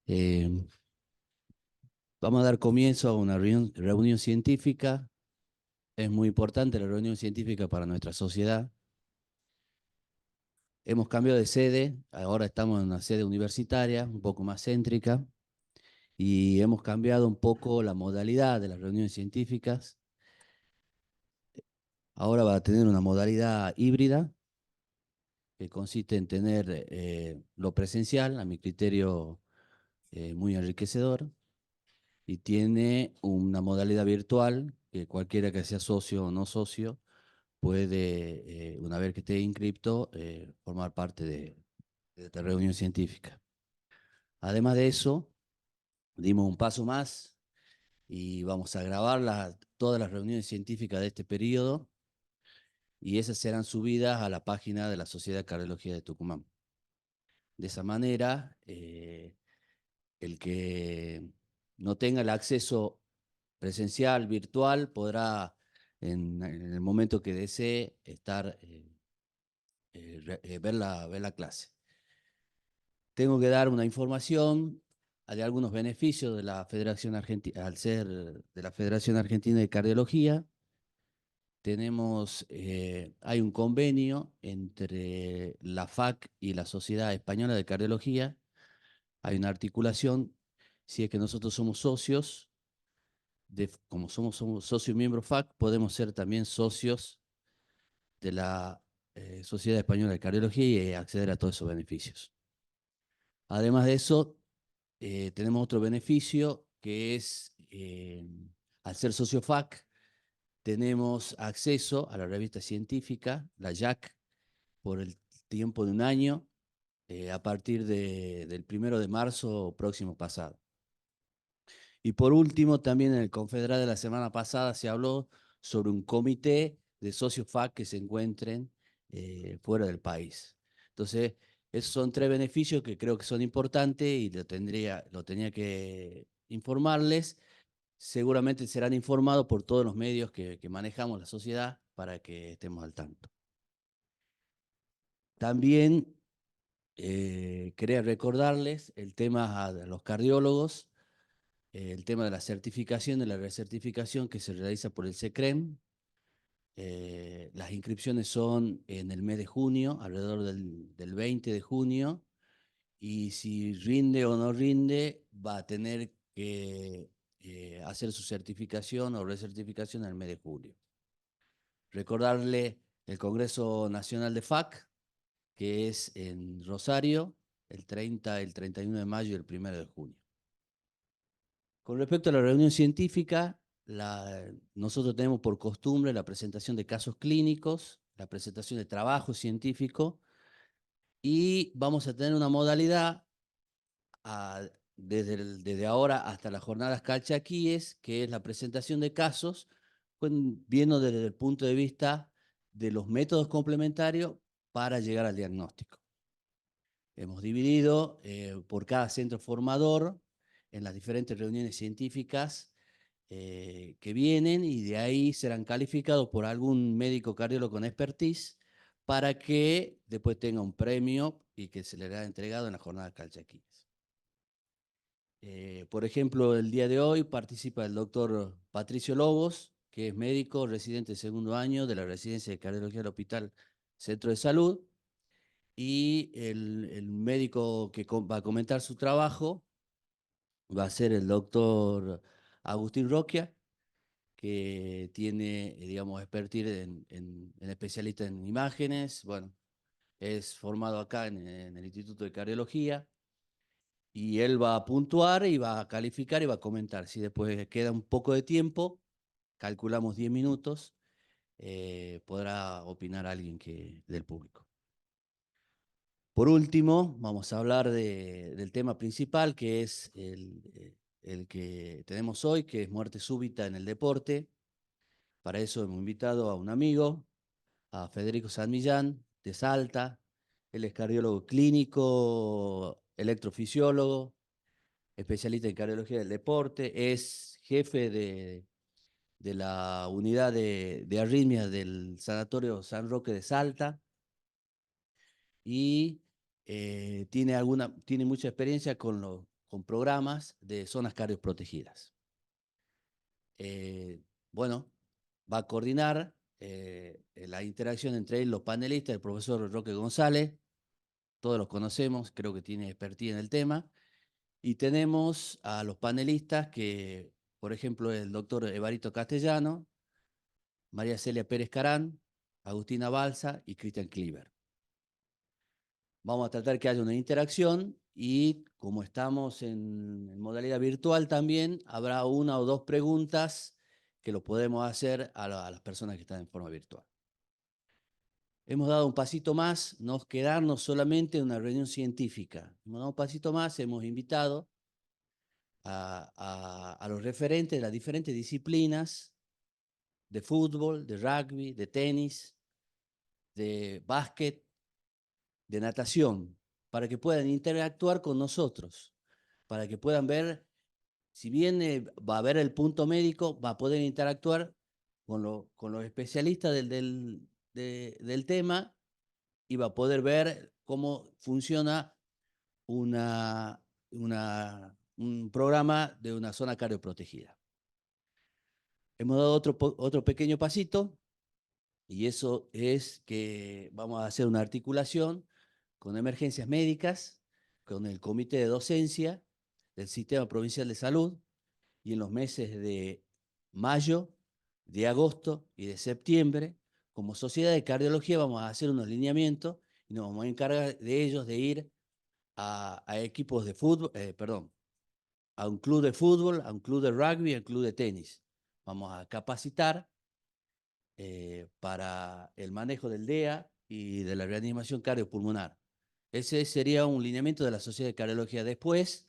Eh, Vamos a dar comienzo a una reunión científica. Es muy importante la reunión científica para nuestra sociedad. Hemos cambiado de sede, ahora estamos en una sede universitaria, un poco más céntrica, y hemos cambiado un poco la modalidad de las reuniones científicas. Ahora va a tener una modalidad híbrida, que consiste en tener lo presencial, a mi criterio muy enriquecedor, y tiene una modalidad virtual, que cualquiera que sea socio o no socio puede, una vez que esté inscripto, formar parte de esta reunión científica. Además de eso, dimos un paso más y vamos a grabar todas las reuniones científicas de este periodo, y esas serán subidas a la página de la Sociedad de Cardiología de Tucumán. De esa manera, el que no tenga el acceso presencial, virtual, podrá en el momento que desee estar, ver la clase. Tengo que dar una información de algunos beneficios de la Federación Argentina, al ser de la Federación Argentina de Cardiología. Hay un convenio entre la FAC y la Sociedad Española de Cardiología. Hay una articulación. Si es que nosotros somos socios, como somos socios miembros FAC, podemos ser también socios de la Sociedad Española de Cardiología y acceder a todos esos beneficios. Además de eso, tenemos otro beneficio que es, al ser socio FAC, tenemos acceso a la revista científica, la JAC, por el tiempo de un año, a partir del 1 de marzo próximo pasado. Y por último, también en el Confederal de la semana pasada se habló sobre un comité de socios FAC que se encuentren fuera del país. Entonces, esos son tres beneficios que creo que son importantes y lo tenía que informarles. Seguramente serán informados por todos los medios que manejamos la sociedad para que estemos al tanto. También quería recordarles el tema a los cardiólogos, el tema de la certificación, de la recertificación que se realiza por el SECREM. Las inscripciones son en el mes de junio, alrededor del 20 de junio, y si rinde o no rinde, va a tener que hacer su certificación o recertificación en el mes de julio. Recordarle el Congreso Nacional de FAC, que es en Rosario, el 30, el 31 de mayo y el 1 de junio. Con respecto a la reunión científica, nosotros tenemos por costumbre la presentación de casos clínicos, la presentación de trabajo científico, y vamos a tener una modalidad desde ahora hasta las jornadas calchaquíes, que es la presentación de casos, viendo desde el punto de vista de los métodos complementarios para llegar al diagnóstico. Hemos dividido por cada centro formador en las diferentes reuniones científicas que vienen, y de ahí serán calificados por algún médico cardiólogo con expertise para que después tenga un premio y que se le haya entregado en la jornada calchaquíes. Por ejemplo, el día de hoy participa el doctor Patricio Lobos, que es médico residente de segundo año de la residencia de cardiología del Hospital Centro de Salud, y el médico que va a comentar su trabajo va a ser el doctor Agustín Roquia, que tiene, digamos, expertise en especialista en imágenes. Bueno, es formado acá en el Instituto de Cardiología, y él va a puntuar y va a calificar y va a comentar. Si después queda un poco de tiempo, calculamos 10 minutos, podrá opinar alguien del público. Por último, vamos a hablar del tema principal, que es el que tenemos hoy, que es muerte súbita en el deporte. Para eso hemos invitado a un amigo, a Federico San Millán, de Salta. Él es cardiólogo clínico, electrofisiólogo, especialista en cardiología del deporte, es jefe de la unidad de arritmias del Sanatorio San Roque de Salta, y tiene mucha experiencia con con programas de zonas cardioprotegidas. Bueno, va a coordinar la interacción entre los panelistas, el profesor Roque González, todos los conocemos, creo que tiene expertise en el tema, y tenemos a los panelistas que, por ejemplo, el doctor Evarito Castellano, María Celia Pérez Carán, Agustina Balsa y Cristian Kliber. Vamos a tratar que haya una interacción y como estamos en modalidad virtual también, habrá una o dos preguntas que lo podemos hacer a las personas que están en forma virtual. Hemos dado un pasito más, no quedarnos solamente en una reunión científica. Hemos dado un pasito más, hemos invitado a los referentes de las diferentes disciplinas de fútbol, de rugby, de tenis, de básquet, de natación, para que puedan interactuar con nosotros, para que puedan ver, si bien va a haber el punto médico, va a poder interactuar con los especialistas del tema y va a poder ver cómo funciona un programa de una zona cardioprotegida. Hemos dado otro pequeño pasito y eso es que vamos a hacer una articulación con emergencias médicas, con el comité de docencia del Sistema Provincial de Salud y en los meses de mayo, de agosto y de septiembre, como Sociedad de Cardiología vamos a hacer unos lineamientos y nos vamos a encargar de ellos de ir a equipos de fútbol, perdón, a un club de fútbol, a un club de rugby, a un club de tenis. Vamos a capacitar para el manejo del DEA y de la reanimación cardiopulmonar. Ese sería un lineamiento de la Sociedad de Cardiología. Después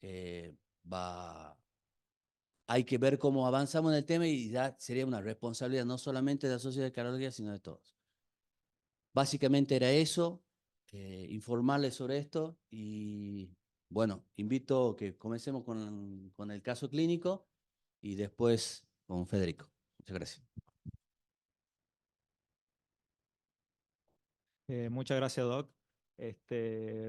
eh, hay que ver cómo avanzamos en el tema y ya sería una responsabilidad no solamente de la Sociedad de Cardiología, sino de todos. Básicamente era eso, informarles sobre esto y bueno, invito a que comencemos con el caso clínico y después con Federico. Muchas gracias. Muchas gracias, Doc.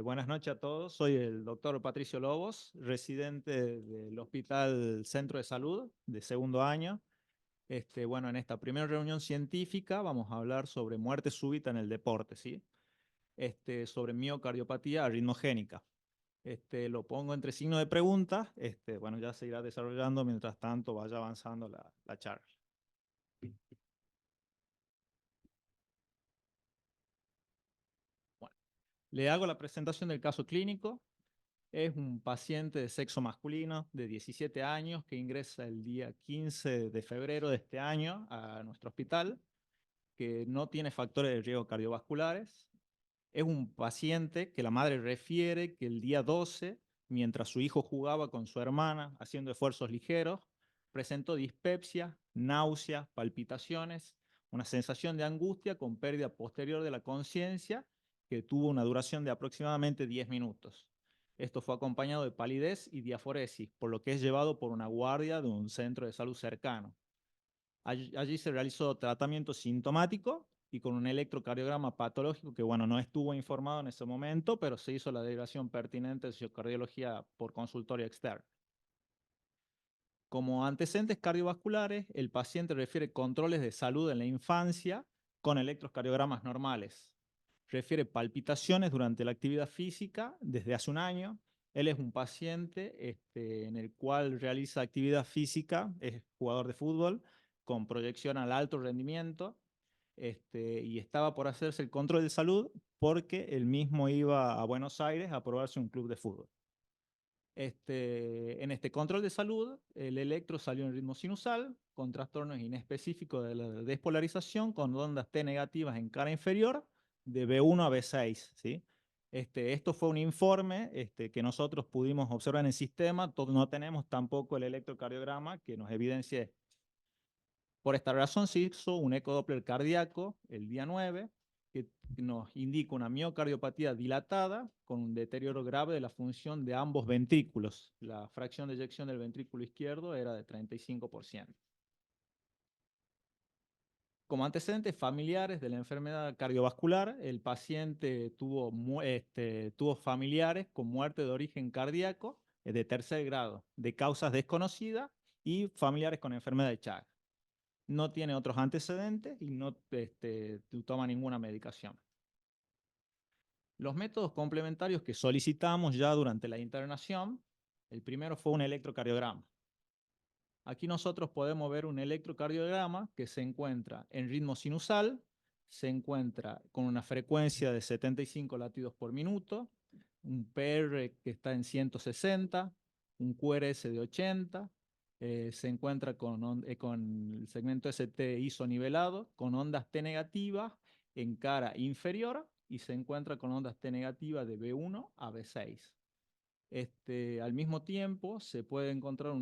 Buenas noches a todos. Soy el doctor Patricio Lobos, residente del Hospital Centro de Salud de segundo año. Bueno, en esta primera reunión científica vamos a hablar sobre muerte súbita en el deporte, ¿sí? Sobre miocardiopatía arritmogénica. Lo pongo entre signos de pregunta. Bueno, ya se irá desarrollando mientras tanto vaya avanzando la charla. Bueno, le hago la presentación del caso clínico. Es un paciente de sexo masculino de 17 años que ingresa el día 15 de febrero de este año a nuestro hospital, que no tiene factores de riesgo cardiovasculares. Es un paciente que la madre refiere que el día 12, mientras su hijo jugaba con su hermana haciendo esfuerzos ligeros, presentó dispepsia, náuseas, palpitaciones, una sensación de angustia con pérdida posterior de la conciencia que tuvo una duración de aproximadamente 10 minutos. Esto fue acompañado de palidez y diaforesis, por lo que es llevado por una guardia de un centro de salud cercano. Allí se realizó tratamiento sintomático y con un electrocardiograma patológico que, bueno, no estuvo informado en ese momento, pero se hizo la derivación pertinente de fisicardiología por consultorio externo. Como antecedentes cardiovasculares, el paciente refiere controles de salud en la infancia con electrocardiogramas normales. Refiere palpitaciones durante la actividad física desde hace un año. Él es un paciente en el cual realiza actividad física, es jugador de fútbol, con proyección al alto rendimiento, y estaba por hacerse el control de salud porque él mismo iba a Buenos Aires a probarse un club de fútbol. En este control de salud, el electro salió en ritmo sinusal, con trastornos inespecíficos de la despolarización, con ondas T negativas en cara inferior, de B1 a B6, ¿sí? Esto fue un informe que nosotros pudimos observar en el sistema, no tenemos tampoco el electrocardiograma que nos evidencie. Por esta razón se hizo un ecodoppler cardíaco el día 9, que nos indica una miocardiopatía dilatada con un deterioro grave de la función de ambos ventrículos. La fracción de eyección del ventrículo izquierdo era de 35%. Como antecedentes familiares de la enfermedad cardiovascular, el paciente tuvo familiares con muerte de origen cardíaco de tercer grado, de causas desconocidas y familiares con enfermedad de Chagas. No tiene otros antecedentes y no toma ninguna medicación. Los métodos complementarios que solicitamos ya durante la internación, el primero fue un electrocardiograma. Aquí nosotros podemos ver un electrocardiograma que se encuentra en ritmo sinusal, se encuentra con una frecuencia de 75 latidos por minuto, un PR que está en 160, un QRS de 80, se encuentra con el segmento ST ISO nivelado, con ondas T negativas en cara inferior y se encuentra con ondas T negativas de B1 a B6. Al mismo tiempo se puede encontrar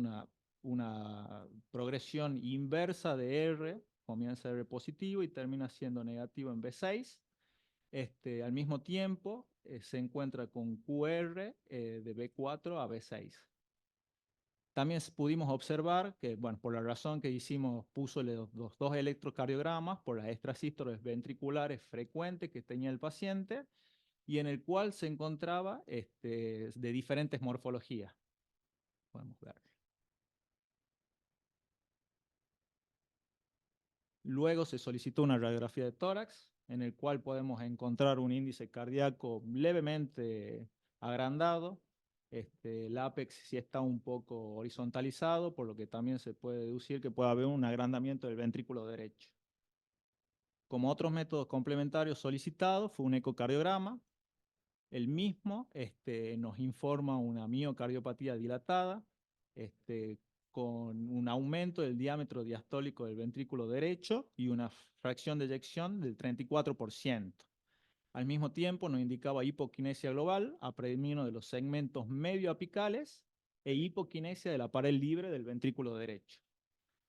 una progresión inversa de R, comienza R positivo y termina siendo negativo en B6. Al mismo tiempo se encuentra con QR de B4 a B6. También pudimos observar que, bueno, por la razón que hicimos, puso los dos electrocardiogramas por las extrasístoles ventriculares frecuentes que tenía el paciente y en el cual se encontraba de diferentes morfologías. Podemos ver. Luego se solicitó una radiografía de tórax, en el cual podemos encontrar un índice cardíaco levemente agrandado. El ápex sí está un poco horizontalizado, por lo que también se puede deducir que puede haber un agrandamiento del ventrículo derecho. Como otros métodos complementarios solicitados fue un ecocardiograma. El mismo nos informa una miocardiopatía dilatada, con un aumento del diámetro diastólico del ventrículo derecho y una fracción de eyección del 34%. Al mismo tiempo nos indicaba hipoquinesia global a predominio de los segmentos medio apicales e hipoquinesia de la pared libre del ventrículo derecho.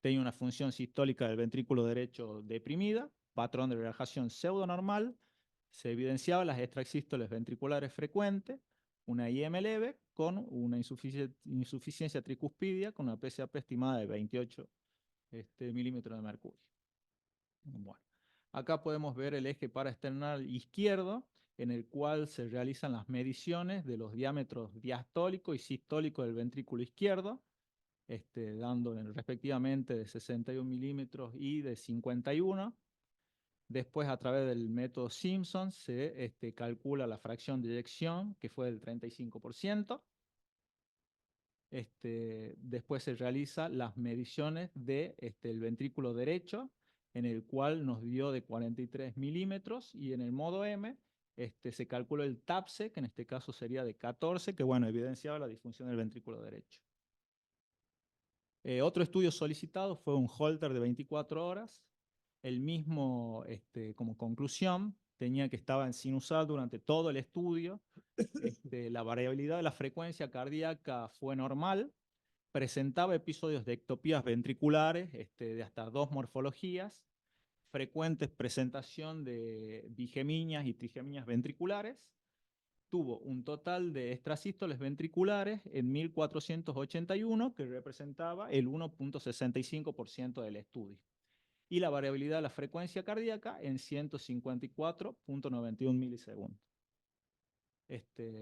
Tenía una función sistólica del ventrículo derecho deprimida, patrón de relajación pseudonormal, se evidenciaban las extrasístoles ventriculares frecuentes, una IM leve con una insuficiencia tricuspidia con una PSAP estimada de 28 milímetros de mercurio. Bueno, acá podemos ver el eje paraesternal izquierdo, en el cual se realizan las mediciones de los diámetros diastólico y sistólico del ventrículo izquierdo, dando respectivamente de 61 milímetros y de 51. Después, a través del método Simpson, se calcula la fracción de eyección, que fue del 35%. Después se realizan las mediciones del ventrículo derecho, en el cual nos dio de 43 milímetros, y en el modo M se calculó el TAPSE, que en este caso sería de 14, que bueno, evidenciaba la disfunción del ventrículo derecho. Otro estudio solicitado fue un Holter de 24 horas. El mismo, como conclusión, tenía que estar en sinusal durante todo el estudio. La variabilidad de la frecuencia cardíaca fue normal. Presentaba episodios de ectopías ventriculares de hasta 2 morfologías. Frecuentes presentación de bigeminias y trigeminias ventriculares. Tuvo un total de extrasístoles ventriculares en 1481, que representaba el 1.65% del estudio. Y la variabilidad de la frecuencia cardíaca en 154.91 milisegundos.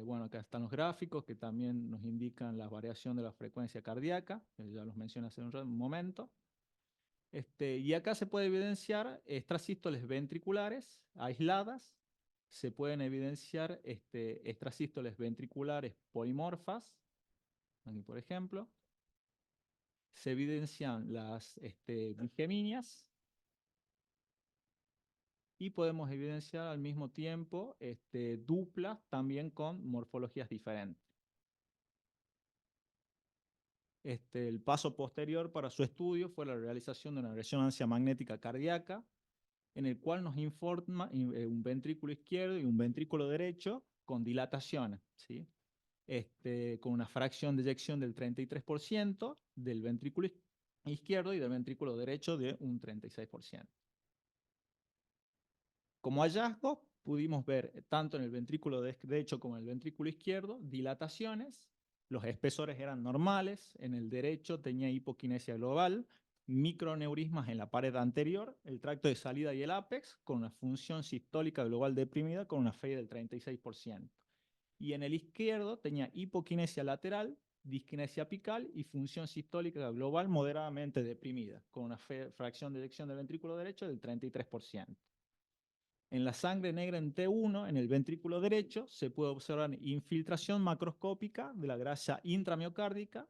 Bueno, acá están los gráficos que también nos indican la variación de la frecuencia cardíaca, ya los mencioné hace un momento. Y acá se puede evidenciar extrasístoles ventriculares aisladas, se pueden evidenciar extrasístoles ventriculares polimorfas, aquí por ejemplo, se evidencian las bigeminias, y podemos evidenciar al mismo tiempo duplas también con morfologías diferentes. El paso posterior para su estudio fue la realización de una resonancia magnética cardíaca, en el cual nos informa un ventrículo izquierdo y un ventrículo derecho con dilataciones, ¿sí? Con una fracción de eyección del 33% del ventrículo izquierdo y del ventrículo derecho de un 36%. Como hallazgo, pudimos ver tanto en el ventrículo derecho como en el ventrículo izquierdo dilataciones. Los espesores eran normales, en el derecho tenía hipoquinesia global, microneurismas en la pared anterior, el tracto de salida y el ápex, con una función sistólica global deprimida con una FEI del 36%. Y en el izquierdo tenía hipoquinesia lateral, diskinesia apical y función sistólica global moderadamente deprimida, con una fracción de eyección del ventrículo derecho del 33%. En la sangre negra en T1, en el ventrículo derecho, se puede observar infiltración macroscópica de la grasa intramiocárdica,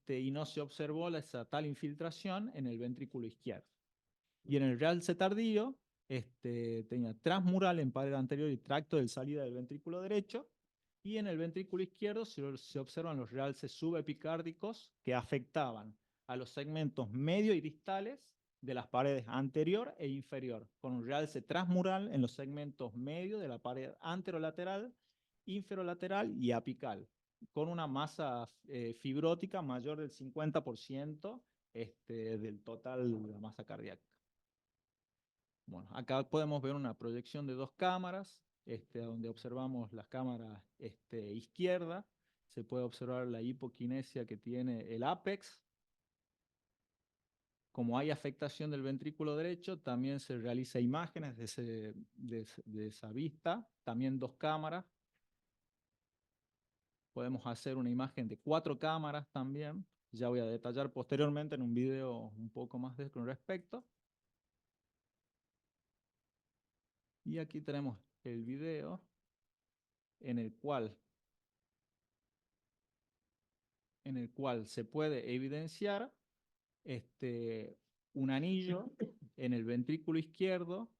y no se observó esa tal infiltración en el ventrículo izquierdo. Y en el realce tardío, tenía transmural en pared anterior y tracto de salida del ventrículo derecho, y en el ventrículo izquierdo se observan los realces subepicárdicos que afectaban a los segmentos medio y distales de las paredes anterior e inferior, con un realce transmural en los segmentos medio de la pared anterolateral, inferolateral y apical, con una masa fibrótica mayor del 50% del total de la masa cardíaca. Bueno, acá podemos ver una proyección de dos cámaras, donde observamos la cámara izquierda. Se puede observar la hipoquinesia que tiene el ápex. Como hay afectación del ventrículo derecho, también se realiza imágenes de esa vista, también dos cámaras. Podemos hacer una imagen de 4 cámaras también. Ya voy a detallar posteriormente en un video un poco más con respecto. Y aquí tenemos el video en el cual se puede evidenciar un anillo en el ventrículo izquierdo,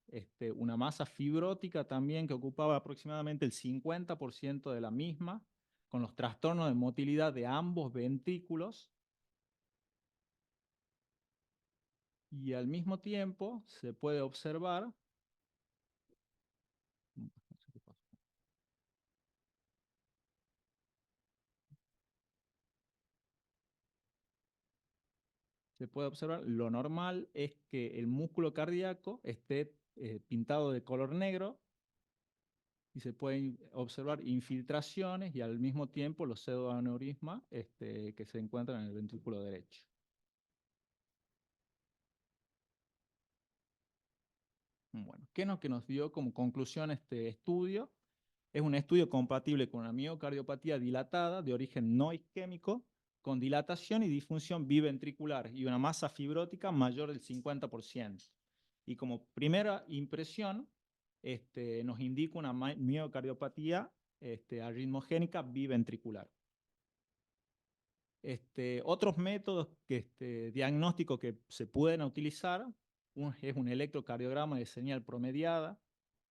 una masa fibrótica también que ocupaba aproximadamente el 50% de la misma, con los trastornos de motilidad de ambos ventrículos, y al mismo tiempo se puede observar lo normal es que el músculo cardíaco esté pintado de color negro, y se pueden observar infiltraciones y al mismo tiempo los pseudoaneurismas que se encuentran en el ventrículo derecho. Bueno, ¿qué es lo que nos dio como conclusión este estudio? Es un estudio compatible con una miocardiopatía dilatada de origen no isquémico, con dilatación y disfunción biventricular y una masa fibrótica mayor del 50%. Y como primera impresión, nos indica una miocardiopatía arritmogénica biventricular. Otros métodos diagnósticos que se pueden utilizar es un electrocardiograma de señal promediada,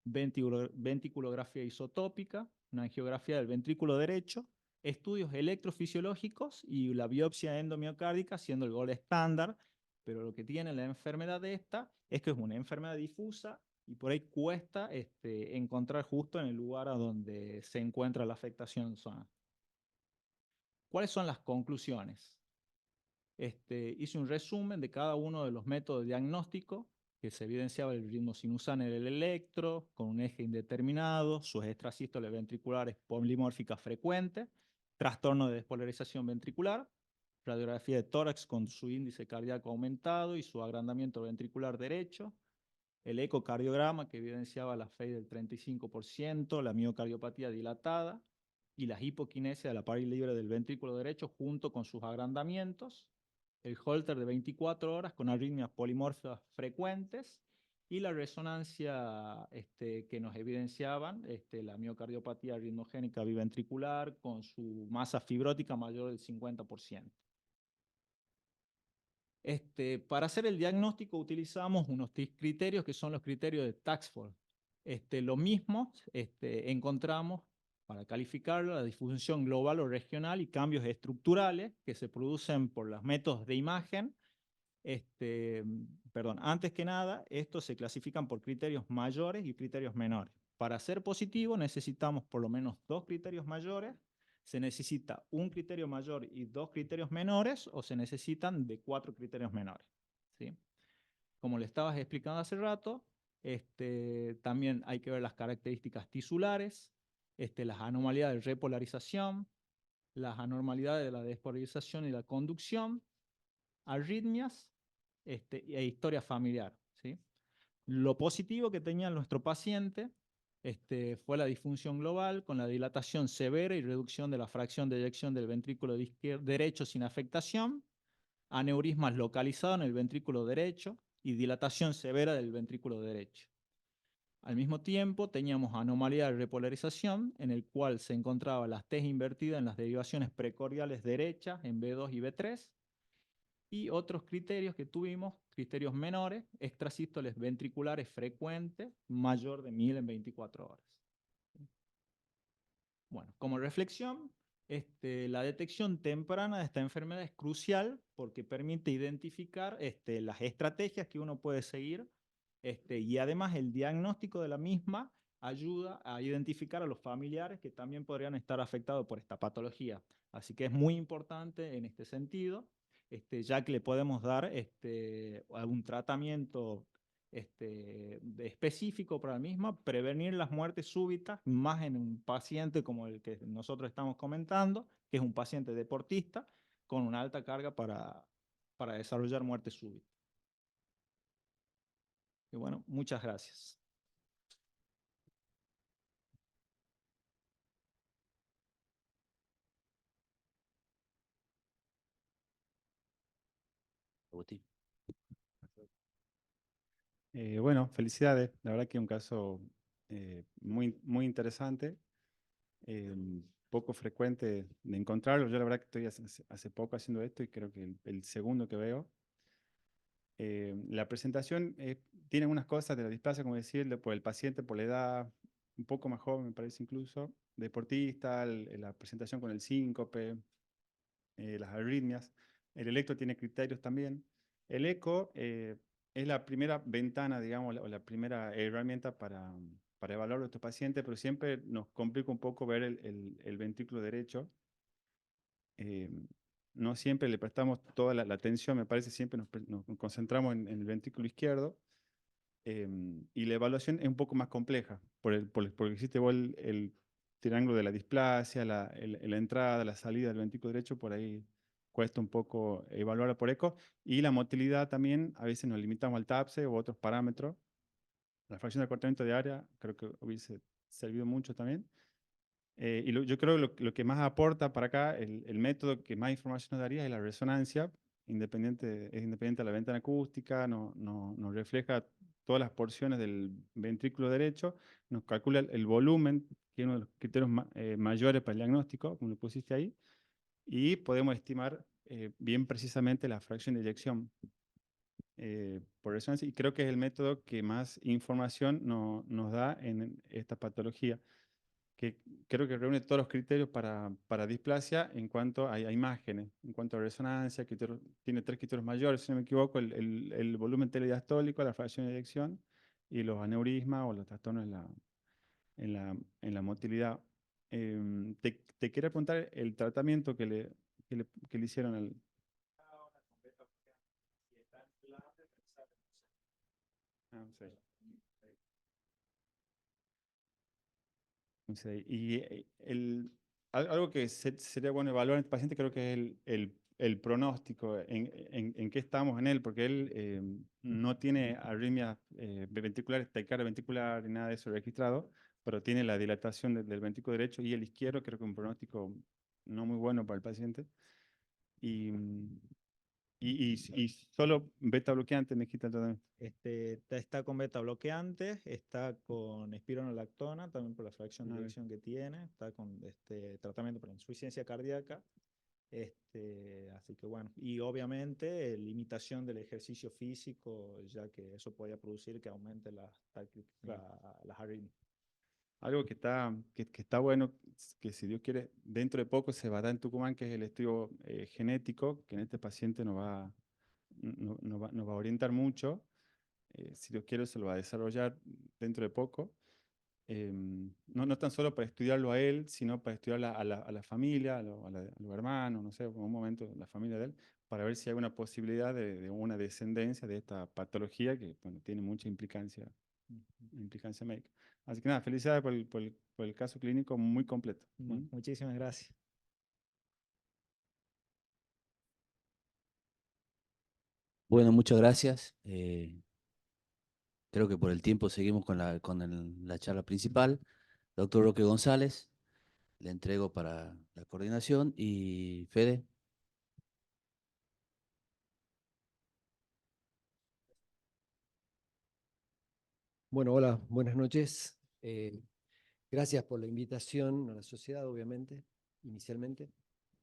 ventriculografía isotópica, una angiografía del ventrículo derecho, estudios electrofisiológicos y la biopsia endomiocárdica siendo el gol estándar, pero lo que tiene la enfermedad de esta es que es una enfermedad difusa y por ahí cuesta encontrar justo en el lugar a donde se encuentra la afectación en zona. ¿Cuáles son las conclusiones? Hice un resumen de cada uno de los métodos diagnósticos que se evidenciaba el ritmo sinusal en el electro, con un eje indeterminado, sus extrasístoles ventriculares polimórficas frecuentes, trastorno de despolarización ventricular, radiografía de tórax con su índice cardíaco aumentado y su agrandamiento ventricular derecho, el ecocardiograma que evidenciaba la FEI del 35%, la miocardiopatía dilatada y la hipoquinesia de la pared libre del ventrículo derecho junto con sus agrandamientos, el Holter de 24 horas con arritmias polimórficas frecuentes y la resonancia que nos evidenciaban la miocardiopatía arritmogénica biventricular con su masa fibrótica mayor del 50%. Para hacer el diagnóstico utilizamos unos criterios que son los criterios de Taxford. Lo mismo encontramos para calificar la difusión global o regional y cambios estructurales que se producen por los métodos de imagen. Antes que nada, estos se clasifican por criterios mayores y criterios menores. Para ser positivo necesitamos por lo menos 2 criterios mayores. ¿Se necesita un criterio mayor y 2 criterios menores o se necesitan de 4 criterios menores? ¿Sí? Como le estabas explicando hace rato, también hay que ver las características tisulares, las anomalías de repolarización, las anormalidades de la despolarización y la conducción, arritmias e historia familiar, ¿sí? Lo positivo que tenía nuestro paciente fue la disfunción global con la dilatación severa y reducción de la fracción de eyección del ventrículo derecho sin afectación, aneurismas localizados en el ventrículo derecho y dilatación severa del ventrículo derecho. Al mismo tiempo, teníamos anomalía de repolarización, en el cual se encontraba la T invertida en las derivaciones precordiales derechas en B2 y B3, y otros criterios que tuvimos, criterios menores, extrasístoles ventriculares frecuentes, mayor de 1000 en 24 horas. Bueno, como reflexión, la detección temprana de esta enfermedad es crucial porque permite identificar las estrategias que uno puede seguir y además el diagnóstico de la misma ayuda a identificar a los familiares que también podrían estar afectados por esta patología. Así que es muy importante en este sentido, ya que le podemos dar algún tratamiento específico para la misma, prevenir las muertes súbitas, más en un paciente como el que nosotros estamos comentando, que es un paciente deportista con una alta carga para desarrollar muerte súbita. Y bueno, muchas gracias. Agustín. Bueno, felicidades. La verdad que es un caso muy interesante, poco frecuente de encontrarlo. Yo la verdad que estoy hace poco haciendo esto y creo que el segundo que veo. La presentación tiene unas cosas de la displasia, como decir, por el paciente, por la edad, un poco más joven me parece incluso, deportista, la presentación con el síncope, las arritmias. El electro tiene criterios también. El eco es la primera ventana, digamos, o la primera herramienta para evaluar a estos pacientes, pero siempre nos complica un poco ver el ventrículo derecho. No siempre le prestamos toda la atención, me parece, siempre nos concentramos en el ventrículo izquierdo. Y la evaluación es un poco más compleja, porque existe igual el triángulo de la displasia, la entrada, la salida del ventrículo derecho, por ahí cuesta un poco evaluarla por eco. Y la motilidad también, a veces nos limitamos al TAPSE u otros parámetros. La fracción de acortamiento de área creo que hubiese servido mucho también. Yo creo que lo que más aporta para acá, el método que más información nos daría es la resonancia, es independiente de la ventana acústica, nos refleja todas las porciones del ventrículo derecho, nos calcula el volumen, que es uno de los criterios mayores para el diagnóstico, como lo pusiste ahí, y podemos estimar bien precisamente la fracción de eyección por resonancia, y creo que es el método que más información nos da en esta patología, que creo que reúne todos los criterios para displasia en cuanto a imágenes, en cuanto a resonancia, tiene 3 criterios mayores, si no me equivoco, el volumen telediastólico, la fracción de eyección y los aneurismas o los trastornos en la motilidad. Te quería preguntar el tratamiento que le hicieron al... sí. Sí, y algo que sería bueno evaluar en este paciente creo que es el pronóstico, en qué estamos en él, porque él no tiene arritmias ventriculares, taquicardia ventricular ni nada de eso registrado, pero tiene la dilatación del ventrículo derecho y el izquierdo, creo que es un pronóstico no muy bueno para el paciente. Y, y solo beta bloqueante me quita el tratamiento. Está con beta bloqueantes, está con espironolactona, también por la fracción de eyección que tiene, está con tratamiento para insuficiencia cardíaca. Así que bueno, y obviamente limitación del ejercicio físico, ya que eso podría producir que aumente las arritmias. Algo que está bueno, que si Dios quiere, dentro de poco se va a dar en Tucumán, que es el estudio genético, que en este paciente nos va a orientar mucho. Si Dios quiere, se lo va a desarrollar dentro de poco. No tan solo para estudiarlo a él, sino para estudiar a la familia, a los hermanos, no sé, en un momento, la familia de él, para ver si hay una posibilidad de una descendencia de esta patología que bueno, tiene mucha implicancia médica. Así que nada, felicidades por el caso clínico muy completo. Muchísimas gracias. Bueno. Bueno, muchas gracias. Creo que por el tiempo seguimos con la charla principal. Doctor Roque González, le entrego para la coordinación y Fede. Bueno, hola, buenas noches. Gracias por la invitación a la sociedad, obviamente, inicialmente.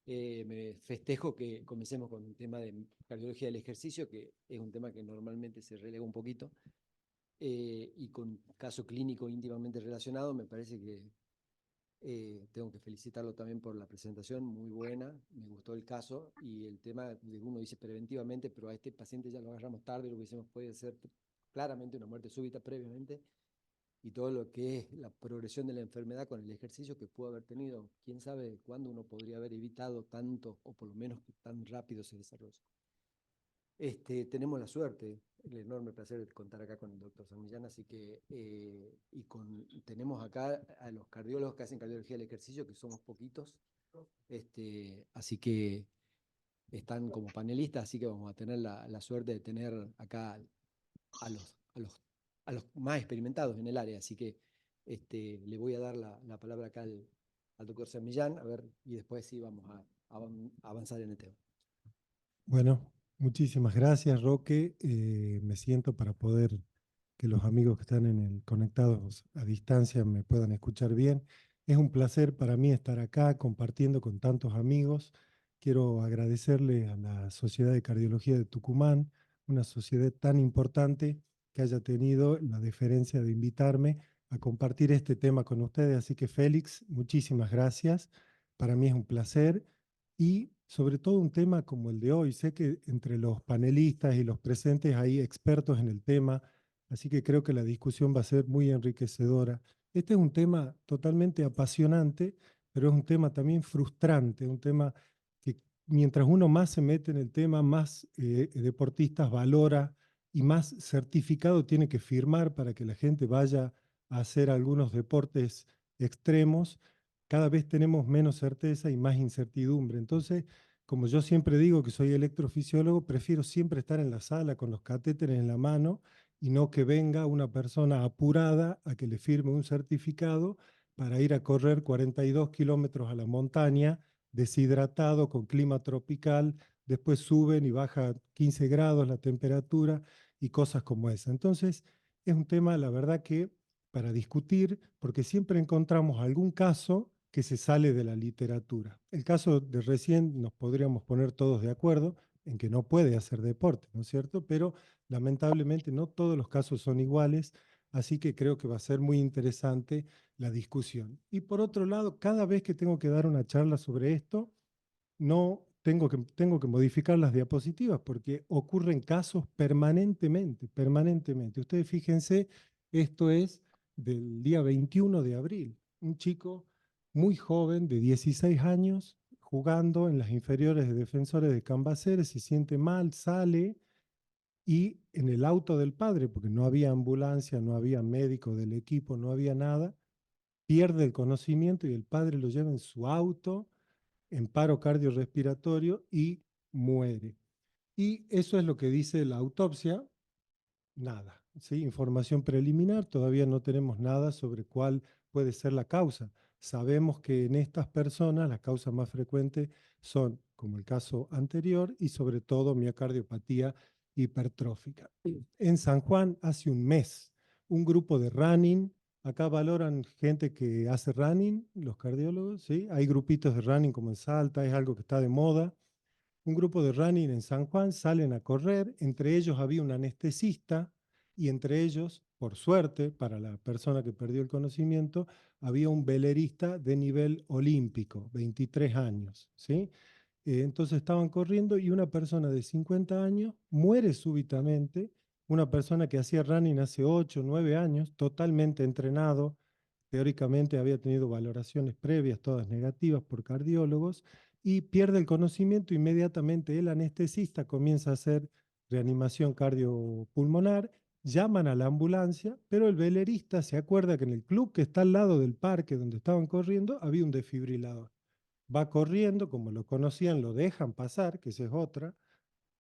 Me festejo que comencemos con un tema de cardiología del ejercicio, que es un tema que normalmente se relega un poquito, y con caso clínico íntimamente relacionado, me parece que tengo que felicitarlo también por la presentación, muy buena, me gustó el caso, y el tema de uno dice preventivamente, pero a este paciente ya lo agarramos tarde, lo que hicimos puede ser claramente una muerte súbita previamente, y todo lo que es la progresión de la enfermedad con el ejercicio que pudo haber tenido. Quién sabe cuándo uno podría haber evitado tanto, o por lo menos que tan rápido se desarrolle. Tenemos la suerte, el enorme placer de contar acá con el doctor San Millán, así que, tenemos acá a los cardiólogos que hacen cardiología del ejercicio, que somos poquitos, así que están como panelistas, así que vamos a tener la suerte de tener acá a los más experimentados en el área, así que le voy a dar la palabra acá al doctor San Millán, a ver, y después sí vamos a avanzar en el tema. Bueno, muchísimas gracias, Roque. Me siento para poder que los amigos que están conectados a distancia me puedan escuchar bien. Es un placer para mí estar acá compartiendo con tantos amigos. Quiero agradecerle a la Sociedad de Cardiología de Tucumán, una sociedad tan importante, que haya tenido la deferencia de invitarme a compartir este tema con ustedes. Así que, Félix, muchísimas gracias. Para mí es un placer. Y sobre todo un tema como el de hoy. Sé que entre los panelistas y los presentes hay expertos en el tema, así que creo que la discusión va a ser muy enriquecedora. Este es un tema totalmente apasionante, pero es un tema también frustrante, un tema que mientras uno más se mete en el tema, más deportistas valora y más certificado tiene que firmar para que la gente vaya a hacer algunos deportes extremos. Cada vez tenemos menos certeza y más incertidumbre. Entonces, como yo siempre digo que soy electrofisiólogo, prefiero siempre estar en la sala con los catéteres en la mano y no que venga una persona apurada a que le firme un certificado para ir a correr 42 kilómetros a la montaña, deshidratado, con clima tropical, después suben y baja 15 grados la temperatura y cosas como esa. Entonces, es un tema, la verdad, que para discutir, porque siempre encontramos algún caso que se sale de la literatura. El caso de recién nos podríamos poner todos de acuerdo en que no puede hacer deporte, ¿no es cierto? Pero lamentablemente no todos los casos son iguales, así que creo que va a ser muy interesante la discusión. Y por otro lado, cada vez que tengo que dar una charla sobre esto, no tengo que modificar las diapositivas porque ocurren casos permanentemente, permanentemente. Ustedes fíjense, esto es del día 21 de abril. Un chico muy joven, de 16 años, jugando en las inferiores de Defensores de Cambaceres, se siente mal, sale y en el auto del padre, porque no había ambulancia, no había médico del equipo, no había nada, pierde el conocimiento y el padre lo lleva en su auto en paro cardiorrespiratorio y muere. Y eso es lo que dice la autopsia. Nada, ¿sí? Información preliminar, todavía no tenemos nada sobre cuál puede ser la causa. Sabemos que en estas personas las causas más frecuentes son, como el caso anterior, y sobre todo miocardiopatía hipertrófica. En San Juan, hace un mes, un grupo de running, acá valoran gente que hace running, los cardiólogos, ¿sí? Hay grupitos de running como en Salta, es algo que está de moda. Un grupo de running en San Juan salen a correr, entre ellos había un anestesista y entre ellos, por suerte, para la persona que perdió el conocimiento, había un velerista de nivel olímpico, 23 años, ¿sí? Entonces estaban corriendo y una persona de 50 años muere súbitamente, una persona que hacía running hace 8, 9 años, totalmente entrenado, teóricamente había tenido valoraciones previas, todas negativas por cardiólogos, y pierde el conocimiento inmediatamente. El anestesista comienza a hacer reanimación cardiopulmonar, llaman a la ambulancia, pero el velerista se acuerda que en el club que está al lado del parque donde estaban corriendo había un desfibrilador. Va corriendo, como lo conocían, lo dejan pasar, que esa es otra,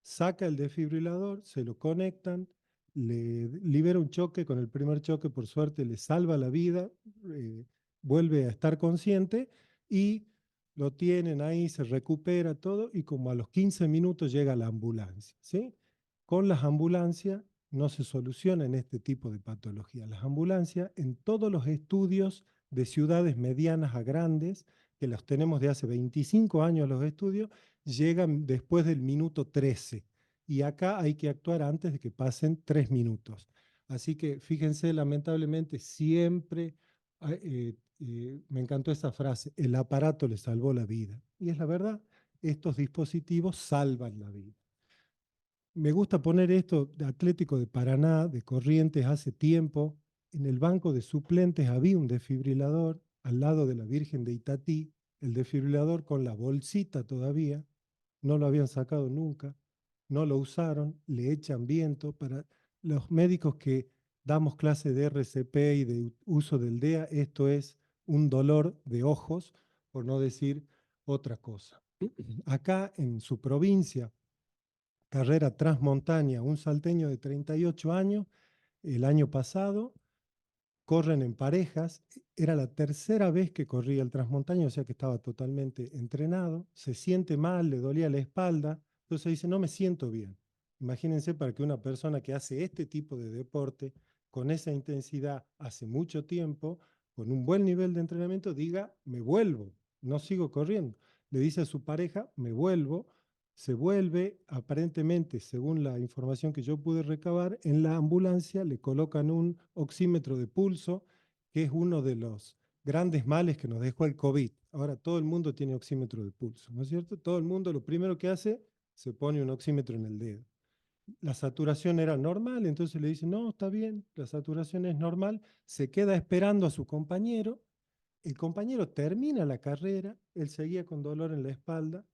saca el desfibrilador, se lo conectan, le libera un choque, con el primer choque por suerte le salva la vida, vuelve a estar consciente y lo tienen ahí, se recupera todo y como a los 15 minutos llega la ambulancia, ¿sí? Con las ambulancias no se solucionan este tipo de patologías. Las ambulancias en todos los estudios de ciudades medianas a grandes, que los tenemos de hace 25 años los estudios, llegan después del minuto 13. Y acá hay que actuar antes de que pasen 3 minutos. Así que fíjense, lamentablemente siempre me encantó esa frase, el aparato le salvó la vida. Y es la verdad, estos dispositivos salvan la vida. Me gusta poner esto de Atlético de Paraná, de Corrientes, hace tiempo. En el banco de suplentes había un desfibrilador al lado de la Virgen de Itatí, el desfibrilador con la bolsita todavía, no lo habían sacado nunca, no lo usaron, le echan viento. Para los médicos que damos clase de RCP y de uso del DEA, esto es un dolor de ojos, por no decir otra cosa. Acá en su provincia, carrera transmontaña, un salteño de 38 años, el año pasado, corren en parejas, era la tercera vez que corría el transmontaña, o sea que estaba totalmente entrenado, se siente mal, le dolía la espalda, entonces dice, no me siento bien. Imagínense para que una persona que hace este tipo de deporte, con esa intensidad hace mucho tiempo, con un buen nivel de entrenamiento, diga, me vuelvo, no sigo corriendo. Le dice a su pareja, me vuelvo, se vuelve, aparentemente, según la información que yo pude recabar, en la ambulancia le colocan un oxímetro de pulso, que es uno de los grandes males que nos dejó el COVID. Ahora todo el mundo tiene oxímetro de pulso, ¿no es cierto? Todo el mundo lo primero que hace, se pone un oxímetro en el dedo. La saturación era normal, entonces le dice, no, está bien, la saturación es normal, se queda esperando a su compañero, el compañero termina la carrera, él seguía con dolor en la espalda,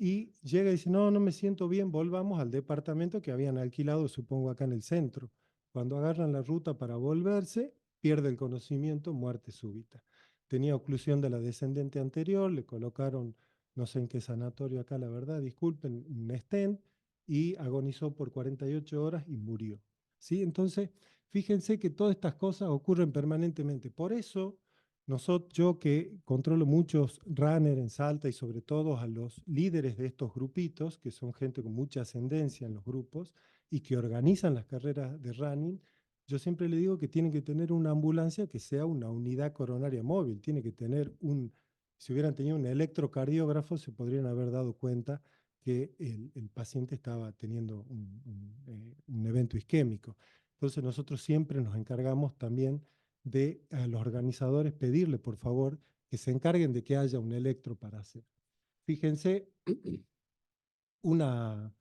y llega y dice, no, no me siento bien, volvamos al departamento que habían alquilado, supongo, acá en el centro. Cuando agarran la ruta para volverse, pierde el conocimiento, muerte súbita. Tenía oclusión de la descendente anterior, le colocaron, no sé en qué sanatorio acá, la verdad, disculpen, un stent, y agonizó por 48 horas y murió. ¿Sí? Entonces, fíjense que todas estas cosas ocurren permanentemente. Por eso yo que controlo muchos runners en Salta y sobre todo a los líderes de estos grupitos, que son gente con mucha ascendencia en los grupos y que organizan las carreras de running, yo siempre le digo que tienen que tener una ambulancia que sea una unidad coronaria móvil, tiene que tener si hubieran tenido un electrocardiógrafo se podrían haber dado cuenta que el paciente estaba teniendo un evento isquémico. Entonces nosotros siempre nos encargamos también de a los organizadores pedirle, por favor, que se encarguen de que haya un electro para hacer. Fíjense, una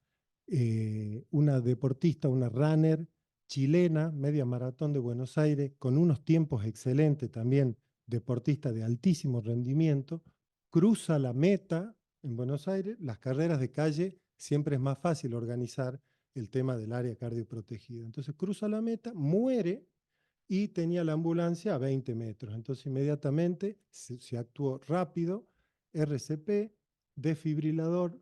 deportista, una runner chilena, media maratón de Buenos Aires, con unos tiempos excelentes también, deportista de altísimo rendimiento, cruza la meta en Buenos Aires. Las carreras de calle siempre es más fácil organizar el tema del área cardioprotegida. Entonces cruza la meta, muere y tenía la ambulancia a 20 metros. Entonces inmediatamente se actuó rápido, RCP, desfibrilador,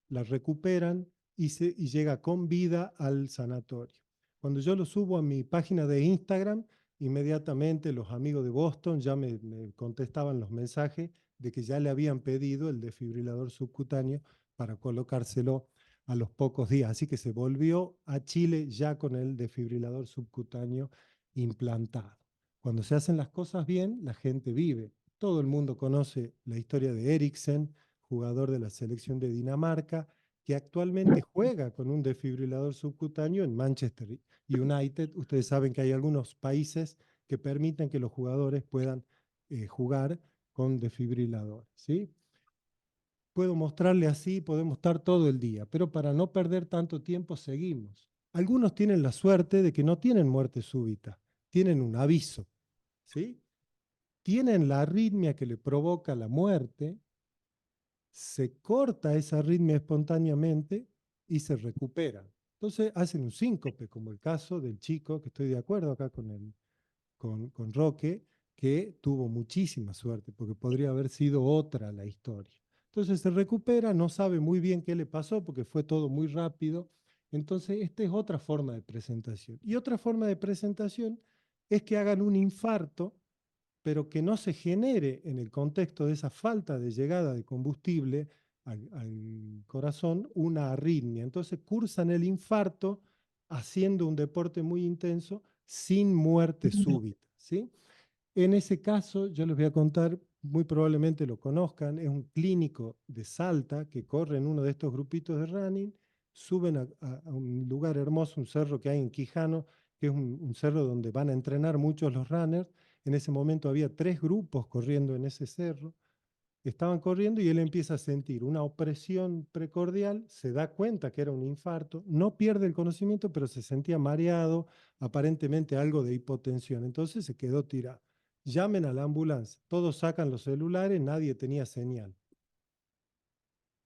la recuperan y llega con vida al sanatorio. Cuando yo lo subo a mi página de Instagram, inmediatamente los amigos de Boston ya me contestaban los mensajes de que ya le habían pedido el desfibrilador subcutáneo para colocárselo a los pocos días. Así que se volvió a Chile ya con el desfibrilador subcutáneo implantado. Cuando se hacen las cosas bien, la gente vive. Todo el mundo conoce la historia de Eriksen, jugador de la selección de Dinamarca, que actualmente juega con un desfibrilador subcutáneo en Manchester United. Ustedes saben que hay algunos países que permiten que los jugadores puedan jugar con desfibrilador, ¿sí? Puedo mostrarle así, podemos estar todo el día, pero para no perder tanto tiempo seguimos. Algunos tienen la suerte de que no tienen muerte súbita, tienen un aviso, ¿sí? Tienen la arritmia que le provoca la muerte, se corta esa arritmia espontáneamente y se recupera. Entonces hacen un síncope, como el caso del chico, que estoy de acuerdo acá con Roque, que tuvo muchísima suerte, porque podría haber sido otra la historia. Entonces se recupera, no sabe muy bien qué le pasó porque fue todo muy rápido. Entonces, esta es otra forma de presentación. Y otra forma de presentación es que hagan un infarto, pero que no se genere en el contexto de esa falta de llegada de combustible al corazón una arritmia. Entonces cursan el infarto haciendo un deporte muy intenso sin muerte súbita, ¿sí? En ese caso, yo les voy a contar, muy probablemente lo conozcan, es un clínico de Salta que corre en uno de estos grupitos de running, suben a un lugar hermoso, un cerro que hay en Quijano, que es un cerro donde van a entrenar muchos los runners. En ese momento había 3 grupos corriendo en ese cerro. Estaban corriendo y él empieza a sentir una opresión precordial, se da cuenta que era un infarto, no pierde el conocimiento, pero se sentía mareado, aparentemente algo de hipotensión. Entonces se quedó tirado. Llamen a la ambulancia. Todos sacan los celulares, nadie tenía señal.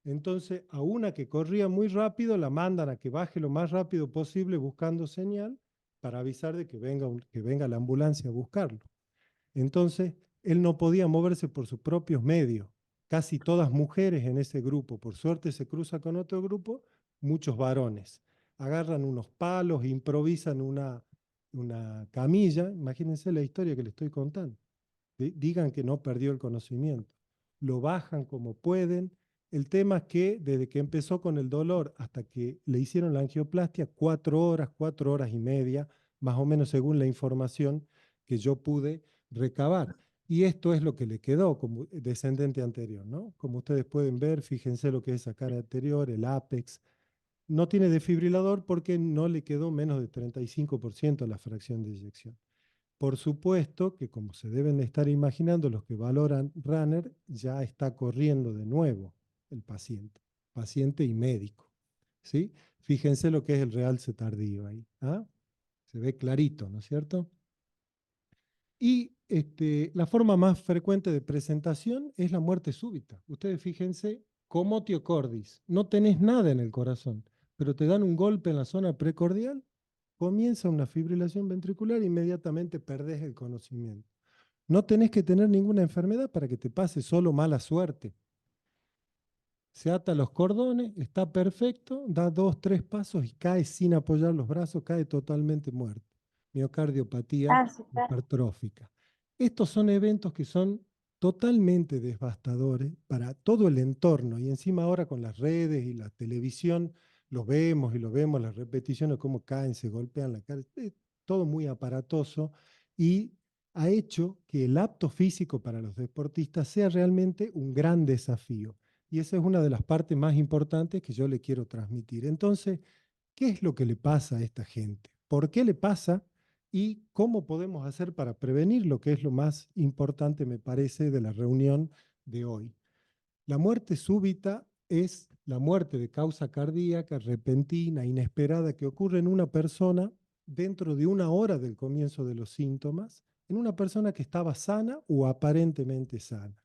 Entonces, a una que corría muy rápido, la mandan a que baje lo más rápido posible buscando señal para avisar de que venga la ambulancia a buscarlo. Entonces, él no podía moverse por sus propios medios. Casi todas mujeres en ese grupo. Por suerte se cruza con otro grupo, muchos varones. Agarran unos palos, improvisan una camilla. Imagínense la historia que le estoy contando. Digan que no perdió el conocimiento. Lo bajan como pueden. El tema es que desde que empezó con el dolor hasta que le hicieron la angioplastia, 4 horas y media, más o menos según la información que yo pude recabar. Y esto es lo que le quedó como descendente anterior, ¿no? Como ustedes pueden ver, fíjense lo que es esa cara anterior, el ápex. No tiene desfibrilador porque no le quedó menos de 35% la fracción de eyección. Por supuesto que, como se deben de estar imaginando los que valoran runner, ya está corriendo de nuevo el paciente y médico, ¿sí? Fíjense lo que es el realce tardío ahí, ¿ah? Se ve clarito, ¿no es cierto? Y la forma más frecuente de presentación es la muerte súbita. Ustedes fíjense, comotio cordis, no tenés nada en el corazón, pero te dan un golpe en la zona precordial, comienza una fibrilación ventricular e inmediatamente perdés el conocimiento. No tenés que tener ninguna enfermedad para que te pase solo mala suerte. Se ata los cordones, está perfecto, da 2, 3 pasos y cae sin apoyar los brazos, cae totalmente muerto. Miocardiopatía hipertrófica. Estos son eventos que son totalmente devastadores para todo el entorno y encima ahora con las redes y la televisión los vemos y lo vemos, las repeticiones, cómo caen, se golpean la cara, todo muy aparatoso y ha hecho que el apto físico para los deportistas sea realmente un gran desafío. Y esa es una de las partes más importantes que yo le quiero transmitir. Entonces, ¿qué es lo que le pasa a esta gente? ¿Por qué le pasa? ¿Y cómo podemos hacer para prevenir lo que es lo más importante, me parece, de la reunión de hoy? La muerte súbita es la muerte de causa cardíaca, repentina, inesperada, que ocurre en una persona dentro de 1 hora del comienzo de los síntomas, en una persona que estaba sana o aparentemente sana.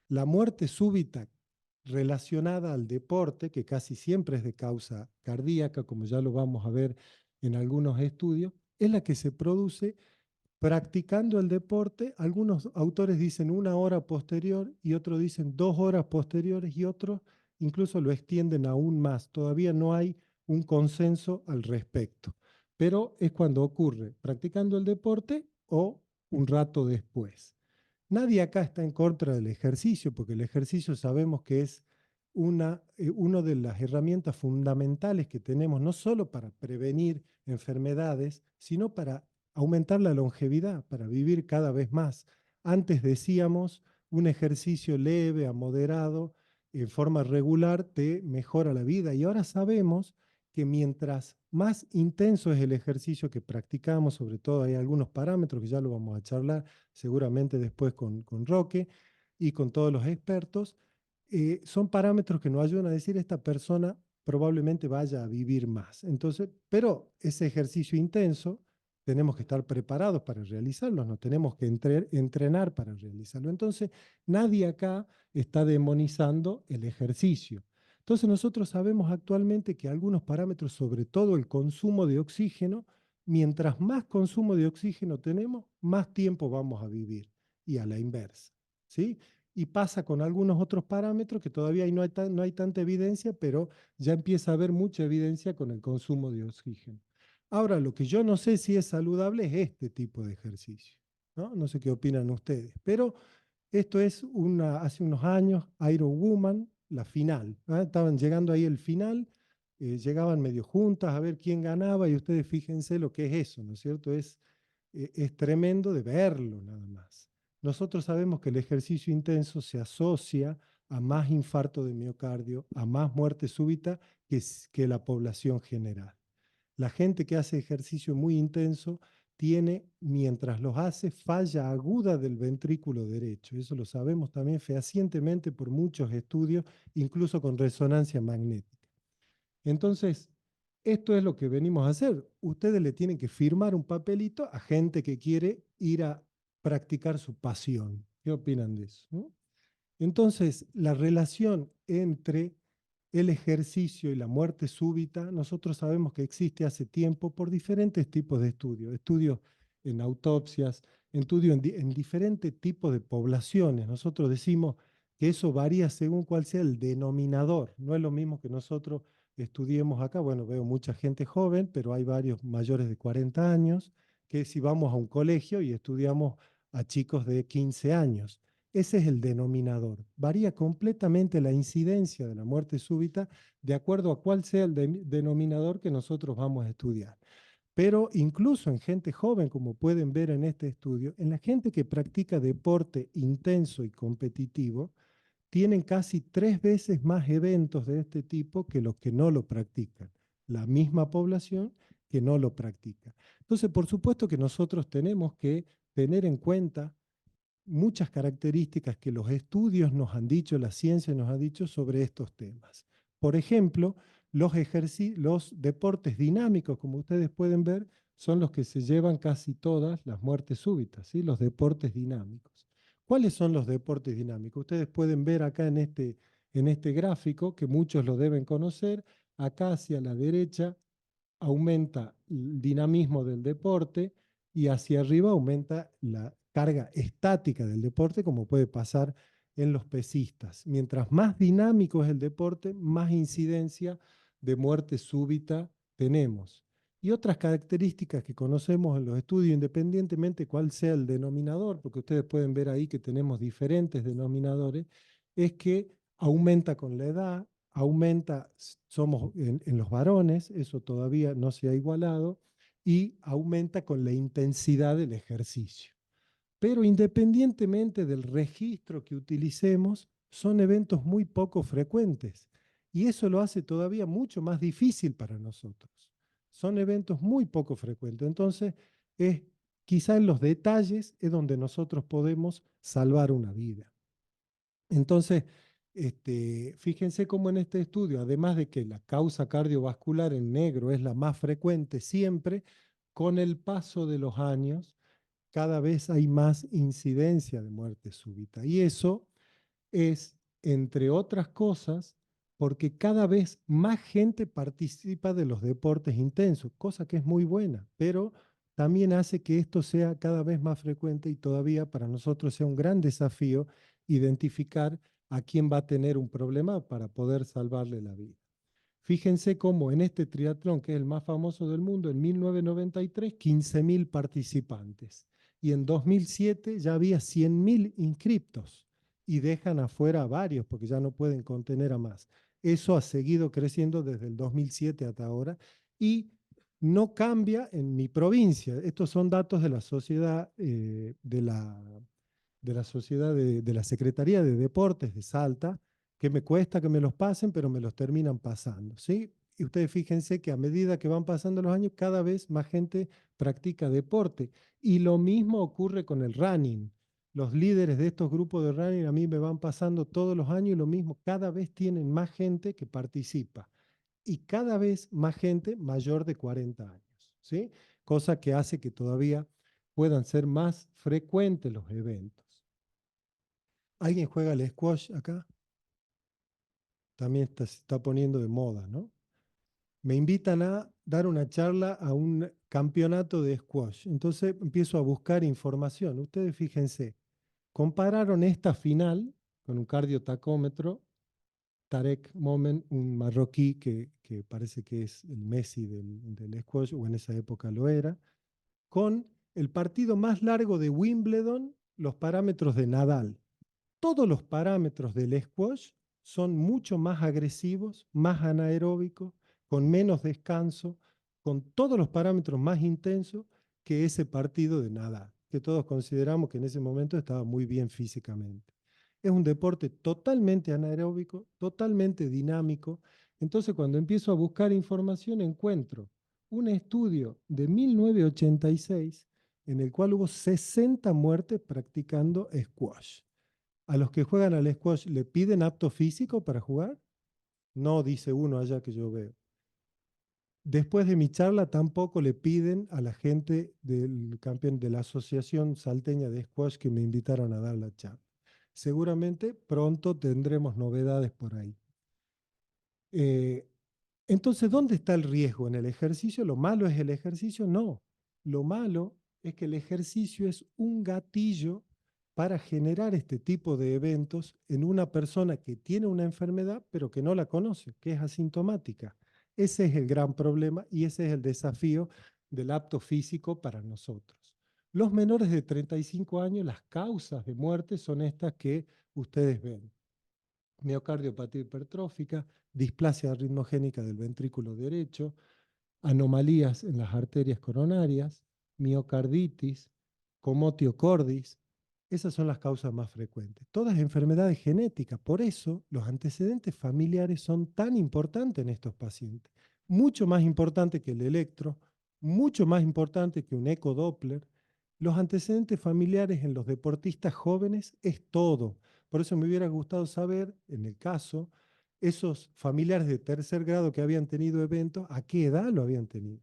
La muerte súbita relacionada al deporte, que casi siempre es de causa cardíaca, como ya lo vamos a ver en algunos estudios, es la que se produce practicando el deporte. Algunos autores dicen 1 hora posterior y otros dicen 2 horas posteriores y otros incluso lo extienden aún más. Todavía no hay un consenso al respecto, pero es cuando ocurre practicando el deporte o un rato después. Nadie acá está en contra del ejercicio, porque el ejercicio sabemos que es una de las herramientas fundamentales que tenemos, no solo para prevenir enfermedades, sino para aumentar la longevidad, para vivir cada vez más. Antes decíamos, un ejercicio leve a moderado, en forma regular, te mejora la vida. Y ahora sabemos que mientras más intenso es el ejercicio que practicamos, sobre todo hay algunos parámetros que ya lo vamos a charlar seguramente después con Roque y con todos los expertos, son parámetros que nos ayudan a decir esta persona probablemente vaya a vivir más. Entonces, pero ese ejercicio intenso tenemos que estar preparados para realizarlo, no tenemos que entrenar para realizarlo. Entonces, nadie acá está demonizando el ejercicio. Entonces, nosotros sabemos actualmente que algunos parámetros, sobre todo el consumo de oxígeno, mientras más consumo de oxígeno tenemos, más tiempo vamos a vivir. Y a la inversa, ¿sí? y pasa con algunos otros parámetros que todavía no hay tanta evidencia, pero ya empieza a haber mucha evidencia con el consumo de oxígeno. Ahora, lo que yo no sé si es saludable es este tipo de ejercicio, ¿no? No sé qué opinan ustedes, pero esto es hace unos años, Iron Woman, la final, ¿ah? Estaban llegando ahí el final, llegaban medio juntas a ver quién ganaba y ustedes fíjense lo que es eso, ¿no es cierto? Es tremendo de verlo nada más. Nosotros sabemos que el ejercicio intenso se asocia a más infarto de miocardio, a más muerte súbita que la población general. La gente que hace ejercicio muy intenso tiene, mientras los hace, falla aguda del ventrículo derecho. Eso lo sabemos también fehacientemente por muchos estudios, incluso con resonancia magnética. Entonces, esto es lo que venimos a hacer. Ustedes le tienen que firmar un papelito a gente que quiere ir a practicar su pasión. ¿Qué opinan de eso? ¿No? Entonces, la relación entre el ejercicio y la muerte súbita, nosotros sabemos que existe hace tiempo por diferentes tipos de estudios. Estudios en autopsias, estudios en diferentes tipos de poblaciones. Nosotros decimos que eso varía según cuál sea el denominador. No es lo mismo que nosotros estudiemos acá. Bueno, veo mucha gente joven, pero hay varios mayores de 40 años, que si vamos a un colegio y estudiamos a chicos de 15 años. Ese es el denominador. Varía completamente la incidencia de la muerte súbita de acuerdo a cuál sea el denominador que nosotros vamos a estudiar. Pero incluso en gente joven, como pueden ver en este estudio, en la gente que practica deporte intenso y competitivo, tienen casi 3 veces más eventos de este tipo que los que no lo practican. La misma población que no lo practica. Entonces, por supuesto que nosotros tenemos que tener en cuenta muchas características que los estudios nos han dicho, la ciencia nos ha dicho sobre estos temas. Por ejemplo, los deportes dinámicos, como ustedes pueden ver, son los que se llevan casi todas las muertes súbitas, ¿sí? Los deportes dinámicos. ¿Cuáles son los deportes dinámicos? Ustedes pueden ver acá en este gráfico, que muchos lo deben conocer, acá hacia la derecha aumenta el dinamismo del deporte y hacia arriba aumenta la carga estática del deporte, como puede pasar en los pesistas. Mientras más dinámico es el deporte, más incidencia de muerte súbita tenemos. Y otras características que conocemos en los estudios, independientemente cuál sea el denominador, porque ustedes pueden ver ahí que tenemos diferentes denominadores, es que aumenta con la edad, aumenta, somos en los varones, eso todavía no se ha igualado, y aumenta con la intensidad del ejercicio. Pero independientemente del registro que utilicemos, son eventos muy poco frecuentes. Y eso lo hace todavía mucho más difícil para nosotros. Son eventos muy poco frecuentes. Entonces, quizá en los detalles es donde nosotros podemos salvar una vida. Entonces, fíjense cómo en este estudio, además de que la causa cardiovascular en negro es la más frecuente siempre, con el paso de los años, cada vez hay más incidencia de muerte súbita. Y eso es, entre otras cosas, porque cada vez más gente participa de los deportes intensos, cosa que es muy buena, pero también hace que esto sea cada vez más frecuente y todavía para nosotros sea un gran desafío identificar a quién va a tener un problema para poder salvarle la vida. Fíjense cómo en este triatlón, que es el más famoso del mundo, en 1993, 15.000 participantes. Y en 2007 ya había 100.000 inscriptos. Y dejan afuera a varios porque ya no pueden contener a más. Eso ha seguido creciendo desde el 2007 hasta ahora. Y no cambia en mi provincia. Estos son datos de la sociedad de la Secretaría de Deportes de Salta, que me cuesta que me los pasen, pero me los terminan pasando, ¿sí? Y ustedes fíjense que a medida que van pasando los años, cada vez más gente practica deporte. Y lo mismo ocurre con el running. Los líderes de estos grupos de running a mí me van pasando todos los años y lo mismo, cada vez tienen más gente que participa. Y cada vez más gente mayor de 40 años, ¿sí? Cosa que hace que todavía puedan ser más frecuentes los eventos. ¿Alguien juega al squash acá? También se está poniendo de moda, ¿no? Me invitan a dar una charla a un campeonato de squash. Entonces empiezo a buscar información. Ustedes fíjense, compararon esta final con un cardiotacómetro, Tarek Momen, un marroquí que parece que es el Messi del squash, o en esa época lo era, con el partido más largo de Wimbledon, los parámetros de Nadal. Todos los parámetros del squash son mucho más agresivos, más anaeróbicos, con menos descanso, con todos los parámetros más intensos que ese partido de Nadal, que todos consideramos que en ese momento estaba muy bien físicamente. Es un deporte totalmente anaeróbico, totalmente dinámico. Entonces, cuando empiezo a buscar información, encuentro un estudio de 1986 en el cual hubo 60 muertes practicando squash. ¿A los que juegan al squash le piden apto físico para jugar? No, dice uno allá que yo veo. Después de mi charla tampoco le piden a la gente del campeón de la Asociación Salteña de Squash que me invitaron a dar la charla. Seguramente pronto tendremos novedades por ahí. Entonces, ¿dónde está el riesgo? ¿En el ejercicio? ¿Lo malo es el ejercicio? No. Lo malo es que el ejercicio es un gatillo para generar este tipo de eventos en una persona que tiene una enfermedad pero que no la conoce, que es asintomática. Ese es el gran problema y ese es el desafío del apto físico para nosotros. Los menores de 35 años, las causas de muerte son estas que ustedes ven. Miocardiopatía hipertrófica, displasia ritmogénica del ventrículo derecho, anomalías en las arterias coronarias, miocarditis, comotio cordis. Esas son las causas más frecuentes. Todas enfermedades genéticas. Por eso los antecedentes familiares son tan importantes en estos pacientes. Mucho más importante que el electro, mucho más importante que un ecodoppler. Los antecedentes familiares en los deportistas jóvenes es todo. Por eso me hubiera gustado saber, en el caso, esos familiares de tercer grado que habían tenido eventos, ¿a qué edad lo habían tenido?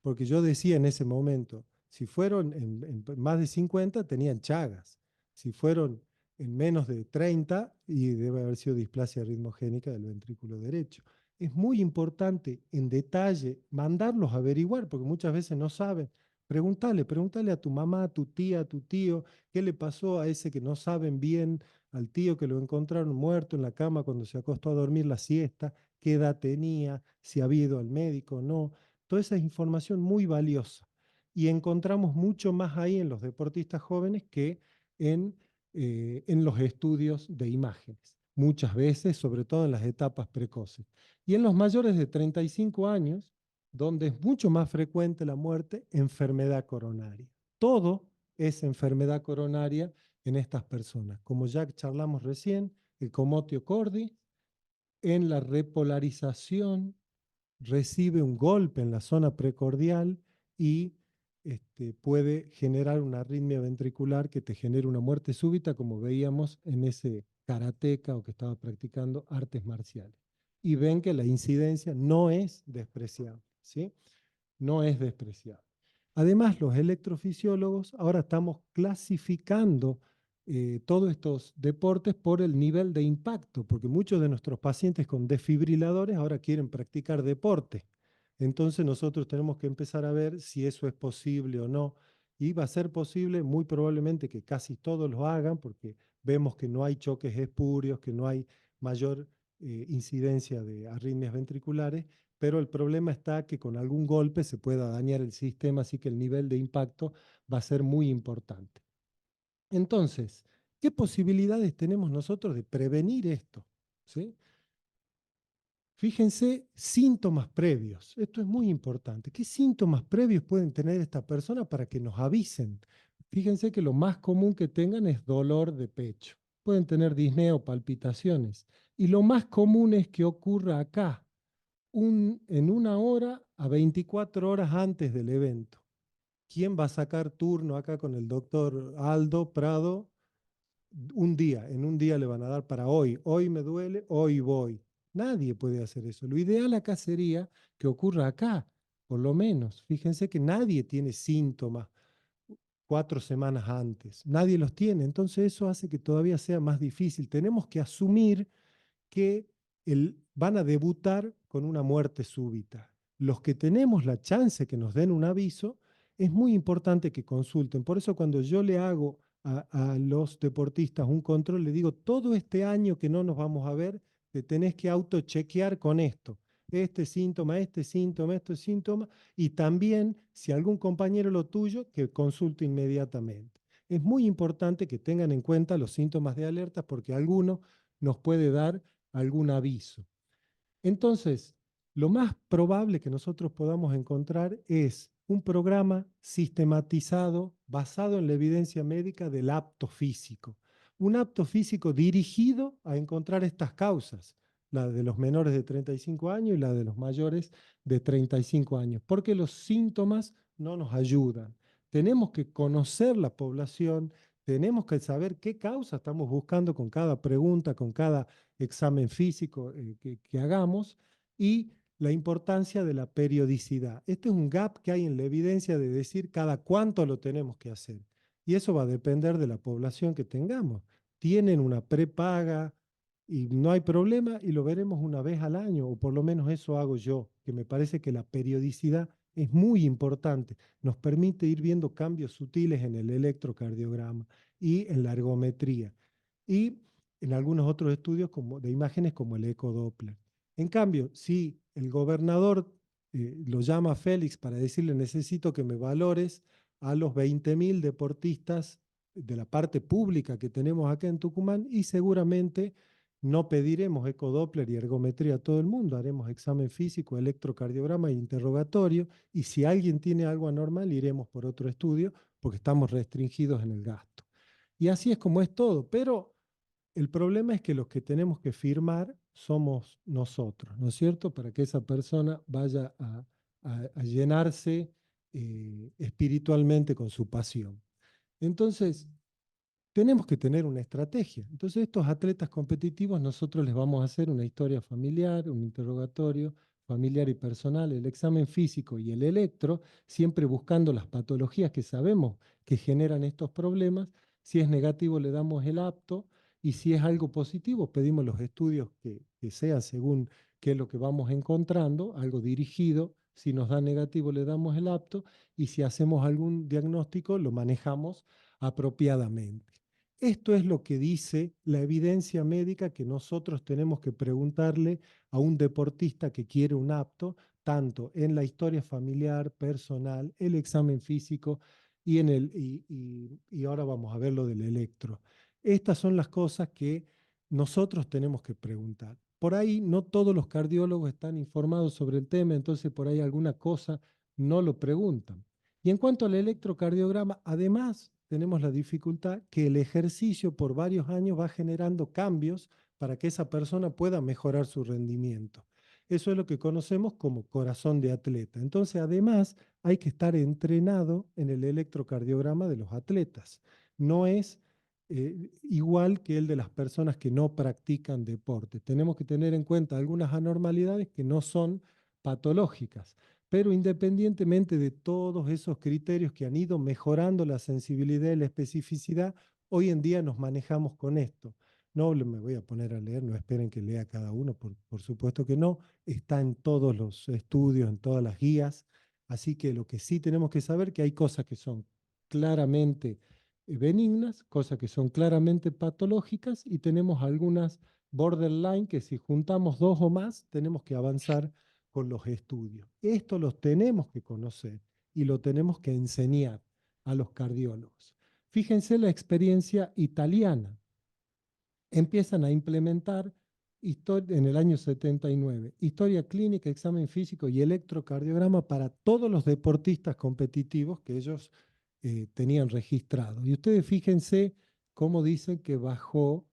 Porque yo decía en ese momento, si fueron en más de 50, tenían Chagas. Si fueron en menos de 30, y debe haber sido displasia ritmogénica del ventrículo derecho. Es muy importante en detalle mandarlos a averiguar, porque muchas veces no saben. Pregúntale a tu mamá, a tu tía, a tu tío, qué le pasó a ese que no saben bien, al tío que lo encontraron muerto en la cama cuando se acostó a dormir la siesta, qué edad tenía, si había ido al médico o no. Toda esa es información muy valiosa. Y encontramos mucho más ahí en los deportistas jóvenes que en los estudios de imágenes. Muchas veces, sobre todo en las etapas precoces. Y en los mayores de 35 años, donde es mucho más frecuente la muerte, enfermedad coronaria. Todo es enfermedad coronaria en estas personas. Como ya charlamos recién, el comotio cordis, en la repolarización recibe un golpe en la zona precordial y puede generar una arritmia ventricular que te genera una muerte súbita, como veíamos en ese karateca o que estaba practicando artes marciales. Y ven que la incidencia no es despreciable, ¿sí? No es despreciable. Además, los electrofisiólogos ahora estamos clasificando todos estos deportes por el nivel de impacto, porque muchos de nuestros pacientes con desfibriladores ahora quieren practicar deporte. Entonces nosotros tenemos que empezar a ver si eso es posible o no. Y va a ser posible muy probablemente que casi todos lo hagan, porque vemos que no hay choques espurios, que no hay mayor incidencia de arritmias ventriculares, pero el problema está que con algún golpe se pueda dañar el sistema, así que el nivel de impacto va a ser muy importante. Entonces, ¿qué posibilidades tenemos nosotros de prevenir esto? ¿Sí? Fíjense, síntomas previos. Esto es muy importante. ¿Qué síntomas previos pueden tener estas personas para que nos avisen? Fíjense que lo más común que tengan es dolor de pecho. Pueden tener disnea o palpitaciones. Y lo más común es que ocurra acá, en 1 hora a 24 horas antes del evento. ¿Quién va a sacar turno acá con el doctor Aldo Prado? En un día le van a dar para hoy. Hoy me duele, hoy voy. Nadie puede hacer eso. Lo ideal acá sería que ocurra acá, por lo menos. Fíjense que nadie tiene síntomas 4 semanas antes. Nadie los tiene. Entonces eso hace que todavía sea más difícil. Tenemos que asumir que van a debutar con una muerte súbita. Los que tenemos la chance que nos den un aviso, es muy importante que consulten. Por eso cuando yo le hago a los deportistas un control, le digo, todo este año que no nos vamos a ver, te tenés que autochequear con esto. Este síntoma, este síntoma, y también, si algún compañero lo tuyo, que consulte inmediatamente. Es muy importante que tengan en cuenta los síntomas de alerta porque alguno nos puede dar algún aviso. Entonces, lo más probable que nosotros podamos encontrar es un programa sistematizado basado en la evidencia médica del apto físico. Un apto físico dirigido a encontrar estas causas, la de los menores de 35 años y la de los mayores de 35 años, porque los síntomas no nos ayudan. Tenemos que conocer la población, tenemos que saber qué causa estamos buscando con cada pregunta, con cada examen físico que hagamos, y la importancia de la periodicidad. Este es un gap que hay en la evidencia de decir cada cuánto lo tenemos que hacer. Y eso va a depender de la población que tengamos. Tienen una prepaga y no hay problema y lo veremos una vez al año, o por lo menos eso hago yo, que me parece que la periodicidad es muy importante. Nos permite ir viendo cambios sutiles en el electrocardiograma y en la ergometría. Y en algunos otros estudios de imágenes como el ecodoppler. En cambio, si el gobernador lo llama a Félix para decirle necesito que me valores a los 20.000 deportistas de la parte pública que tenemos acá en Tucumán, y seguramente no pediremos ecodoppler y ergometría a todo el mundo, haremos examen físico, electrocardiograma e interrogatorio, y si alguien tiene algo anormal iremos por otro estudio porque estamos restringidos en el gasto. Y así es como es todo, pero el problema es que los que tenemos que firmar somos nosotros, ¿no es cierto? Para que esa persona vaya a llenarse espiritualmente con su pasión. Entonces, tenemos que tener una estrategia. Entonces, estos atletas competitivos, nosotros les vamos a hacer una historia familiar, un interrogatorio familiar y personal, el examen físico y el electro, siempre buscando las patologías que sabemos que generan estos problemas. Si es negativo, le damos el apto, y si es algo positivo, pedimos los estudios que sean según qué es lo que vamos encontrando, algo dirigido. Si nos da negativo, le damos el apto, y si hacemos algún diagnóstico, lo manejamos apropiadamente. Esto es lo que dice la evidencia médica que nosotros tenemos que preguntarle a un deportista que quiere un apto, tanto en la historia familiar, personal, el examen físico y ahora vamos a ver lo del electro. Estas son las cosas que nosotros tenemos que preguntar. Por ahí no todos los cardiólogos están informados sobre el tema, entonces por ahí alguna cosa no lo preguntan. Y en cuanto al electrocardiograma, además tenemos la dificultad que el ejercicio por varios años va generando cambios para que esa persona pueda mejorar su rendimiento. Eso es lo que conocemos como corazón de atleta. Entonces, además, hay que estar entrenado en el electrocardiograma de los atletas. No es igual que el de las personas que no practican deporte. Tenemos que tener en cuenta algunas anormalidades que no son patológicas. Pero independientemente de todos esos criterios que han ido mejorando la sensibilidad y la especificidad, hoy en día nos manejamos con esto. No me voy a poner a leer, no esperen que lea cada uno, por supuesto que no. Está en todos los estudios, en todas las guías. Así que lo que sí tenemos que saber es que hay cosas que son claramente benignas, cosas que son claramente patológicas, y tenemos algunas borderline que si juntamos dos o más tenemos que avanzar con los estudios. Esto los tenemos que conocer y lo tenemos que enseñar a los cardiólogos. Fíjense la experiencia italiana. Empiezan a implementar en el año 79, historia clínica, examen físico y electrocardiograma para todos los deportistas competitivos que ellos tenían registrado. Y ustedes fíjense cómo dicen que bajó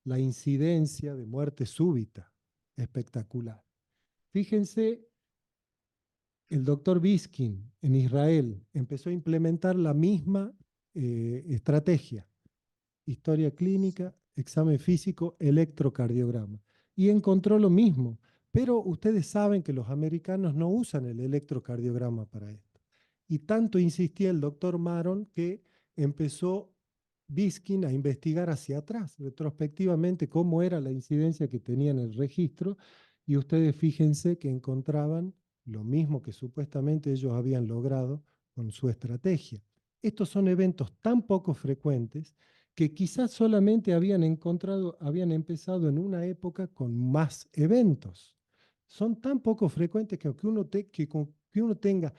la incidencia de muerte súbita. Espectacular. Fíjense, el doctor Biskin en Israel empezó a implementar la misma estrategia. Historia clínica, examen físico, electrocardiograma. Y encontró lo mismo. Pero ustedes saben que los americanos no usan el electrocardiograma para esto. Y tanto insistía el doctor Maron que empezó Biskin a investigar hacia atrás, retrospectivamente, cómo era la incidencia que tenía en el registro. Y ustedes fíjense que encontraban lo mismo que supuestamente ellos habían logrado con su estrategia. estos son eventos tan poco frecuentes que quizás solamente habían empezado en una época con más eventos. Son tan poco frecuentes que aunque que uno tenga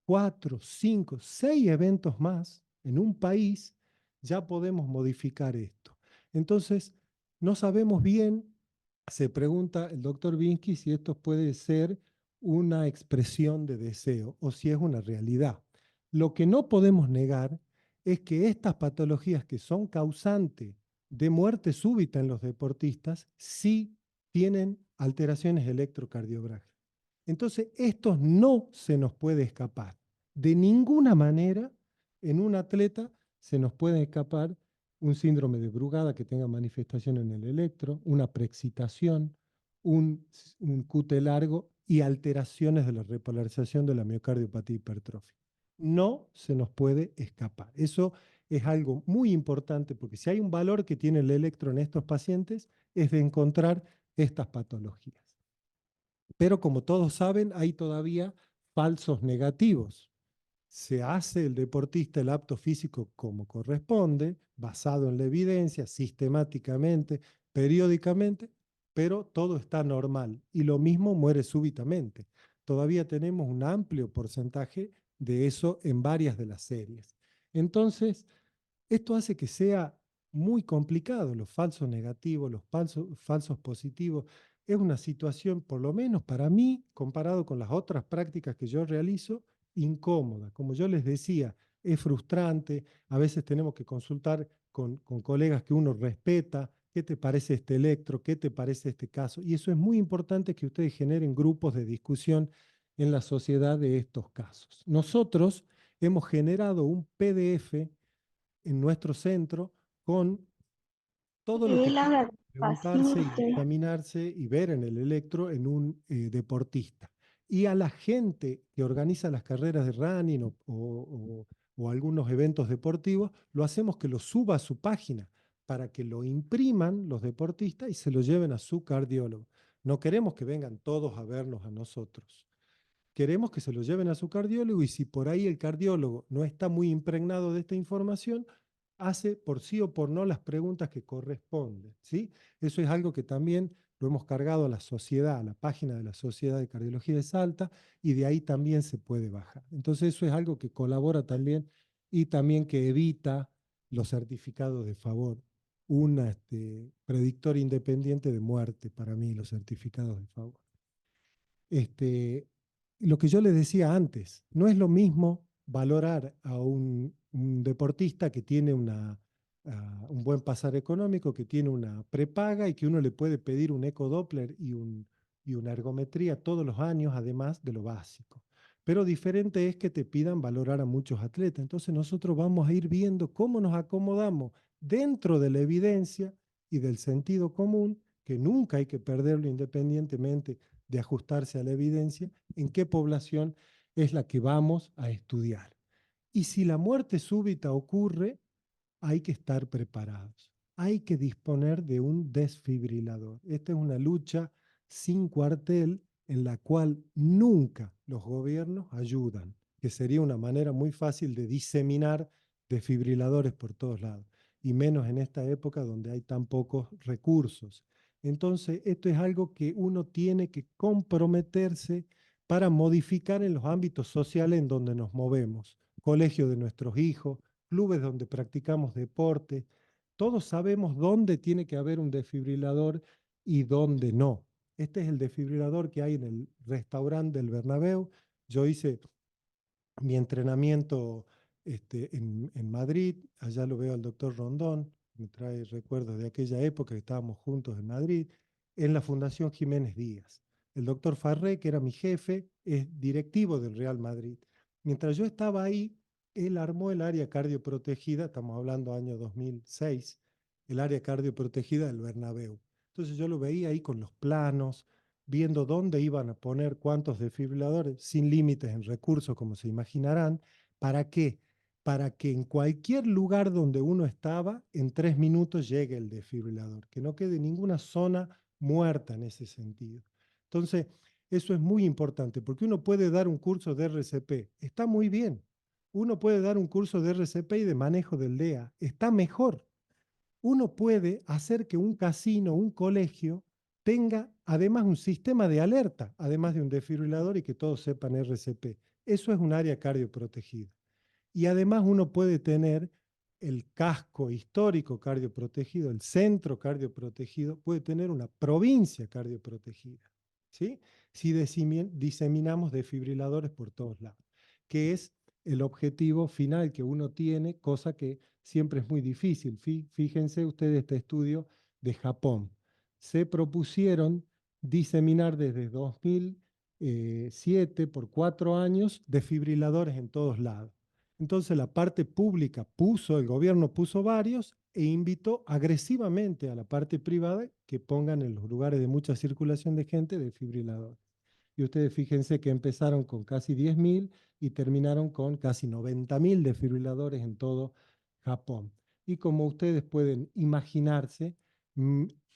4, 5, 6 eventos más en un país, ya podemos modificar esto. Entonces, no sabemos bien, se pregunta el doctor Binsky si esto puede ser una expresión de deseo o si es una realidad. Lo que no podemos negar es que estas patologías que son causantes de muerte súbita en los deportistas sí tienen alteraciones electrocardiográficas. Entonces, esto no se nos puede escapar. De ninguna manera en un atleta se nos puede escapar un síndrome de Brugada que tenga manifestación en el electro, una preexcitación, un QT largo y alteraciones de la repolarización de la miocardiopatía hipertrófica. No se nos puede escapar. Eso es algo muy importante porque si hay un valor que tiene el electro en estos pacientes es de encontrar estas patologías. Pero como todos saben, hay todavía falsos negativos. Se hace el deportista el apto físico como corresponde, basado en la evidencia, sistemáticamente, periódicamente, pero todo está normal y lo mismo muere súbitamente. Todavía tenemos un amplio porcentaje de eso en varias de las series. Entonces, esto hace que sea muy complicado, los falsos negativos, los falsos positivos. Es una situación, por lo menos para mí, comparado con las otras prácticas que yo realizo, incómoda. Como yo les decía, es frustrante, a veces tenemos que consultar con colegas que uno respeta, ¿qué te parece este electro? ¿Qué te parece este caso? Y eso es muy importante que ustedes generen grupos de discusión en la sociedad de estos casos. Nosotros hemos generado un PDF en nuestro centro con todo lo que puede preguntarse y examinarse y ver en el electro en un deportista. Y a la gente que organiza las carreras de running o algunos eventos deportivos, lo hacemos que lo suba a su página para que lo impriman los deportistas y se lo lleven a su cardiólogo. No queremos que vengan todos a vernos a nosotros. Queremos que se lo lleven a su cardiólogo y si por ahí el cardiólogo no está muy impregnado de esta información, hace por sí o por no las preguntas que corresponden, ¿sí? Eso es algo que también lo hemos cargado a la sociedad, a la página de la Sociedad de Cardiología de Salta, y de ahí también se puede bajar. Entonces eso es algo que colabora también y también que evita los certificados de favor. Un predictor independiente de muerte para mí, los certificados de favor. Lo que yo les decía antes, no es lo mismo valorar a un deportista que tiene un buen pasar económico, que tiene una prepaga y que uno le puede pedir un ecodoppler y una ergometría todos los años, además de lo básico. Pero diferente es que te pidan valorar a muchos atletas. Entonces nosotros vamos a ir viendo cómo nos acomodamos dentro de la evidencia y del sentido común, que nunca hay que perderlo independientemente de ajustarse a la evidencia, en qué población es la que vamos a estudiar. Y si la muerte súbita ocurre, hay que estar preparados. Hay que disponer de un desfibrilador. Esta es una lucha sin cuartel en la cual nunca los gobiernos ayudan, que sería una manera muy fácil de diseminar desfibriladores por todos lados, y menos en esta época donde hay tan pocos recursos. Entonces, esto es algo que uno tiene que comprometerse para modificar en los ámbitos sociales en donde nos movemos. Colegio de nuestros hijos, clubes donde practicamos deporte. Todos sabemos dónde tiene que haber un desfibrilador y dónde no. Este es el desfibrilador que hay en el restaurante del Bernabéu. Yo hice mi entrenamiento en Madrid, allá lo veo al doctor Rondón, me trae recuerdos de aquella época que estábamos juntos en Madrid, en la Fundación Jiménez Díaz. El doctor Farré, que era mi jefe, es directivo del Real Madrid. Mientras yo estaba ahí, él armó el área cardioprotegida, estamos hablando año 2006, el área cardioprotegida del Bernabéu. Entonces yo lo veía ahí con los planos, viendo dónde iban a poner cuántos desfibriladores, sin límites en recursos, como se imaginarán. ¿Para qué? Para que en cualquier lugar donde uno estaba, en 3 minutos llegue el desfibrilador, que no quede ninguna zona muerta en ese sentido. Entonces, eso es muy importante, porque uno puede dar un curso de RCP, está muy bien, uno puede dar un curso de RCP y de manejo del DEA. Está mejor. Uno puede hacer que un casino, un colegio, tenga además un sistema de alerta, además de un desfibrilador y que todos sepan RCP. Eso es un área cardioprotegida. Y además uno puede tener el casco histórico cardioprotegido, el centro cardioprotegido, puede tener una provincia cardioprotegida, ¿sí? Si diseminamos desfibriladores por todos lados, que es el objetivo final que uno tiene, cosa que siempre es muy difícil. Fíjense ustedes este estudio de Japón. Se propusieron diseminar desde 2007 por 4 años desfibriladores en todos lados. Entonces la parte pública el gobierno puso varios e invitó agresivamente a la parte privada que pongan en los lugares de mucha circulación de gente desfibriladores. Y ustedes fíjense que empezaron con casi 10.000 y terminaron con casi 90.000 desfibriladores en todo Japón. Y como ustedes pueden imaginarse,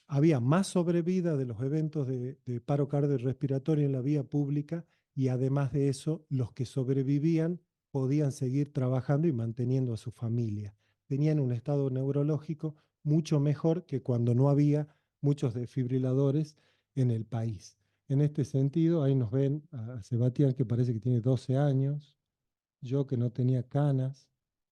había más sobrevida de los eventos de paro cardiorrespiratorio en la vía pública y además de eso, los que sobrevivían podían seguir trabajando y manteniendo a su familia. Tenían un estado neurológico mucho mejor que cuando no había muchos desfibriladores en el país. En este sentido, ahí nos ven a Sebastián, que parece que tiene 12 años, yo que no tenía canas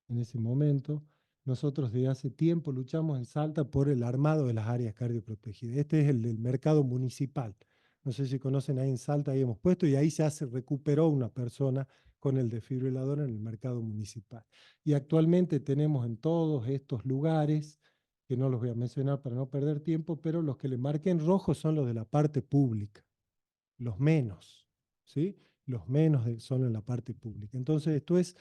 en ese momento. Nosotros desde hace tiempo luchamos en Salta por el armado de las áreas cardioprotegidas. Este es el del mercado municipal. No sé si conocen, ahí en Salta, ahí hemos puesto, y ahí recuperó una persona con el desfibrilador en el mercado municipal. Y actualmente tenemos en todos estos lugares, que no los voy a mencionar para no perder tiempo, pero los que le marquen rojo son los de la parte pública, los menos, ¿sí? Los menos son en la parte pública. Entonces esto es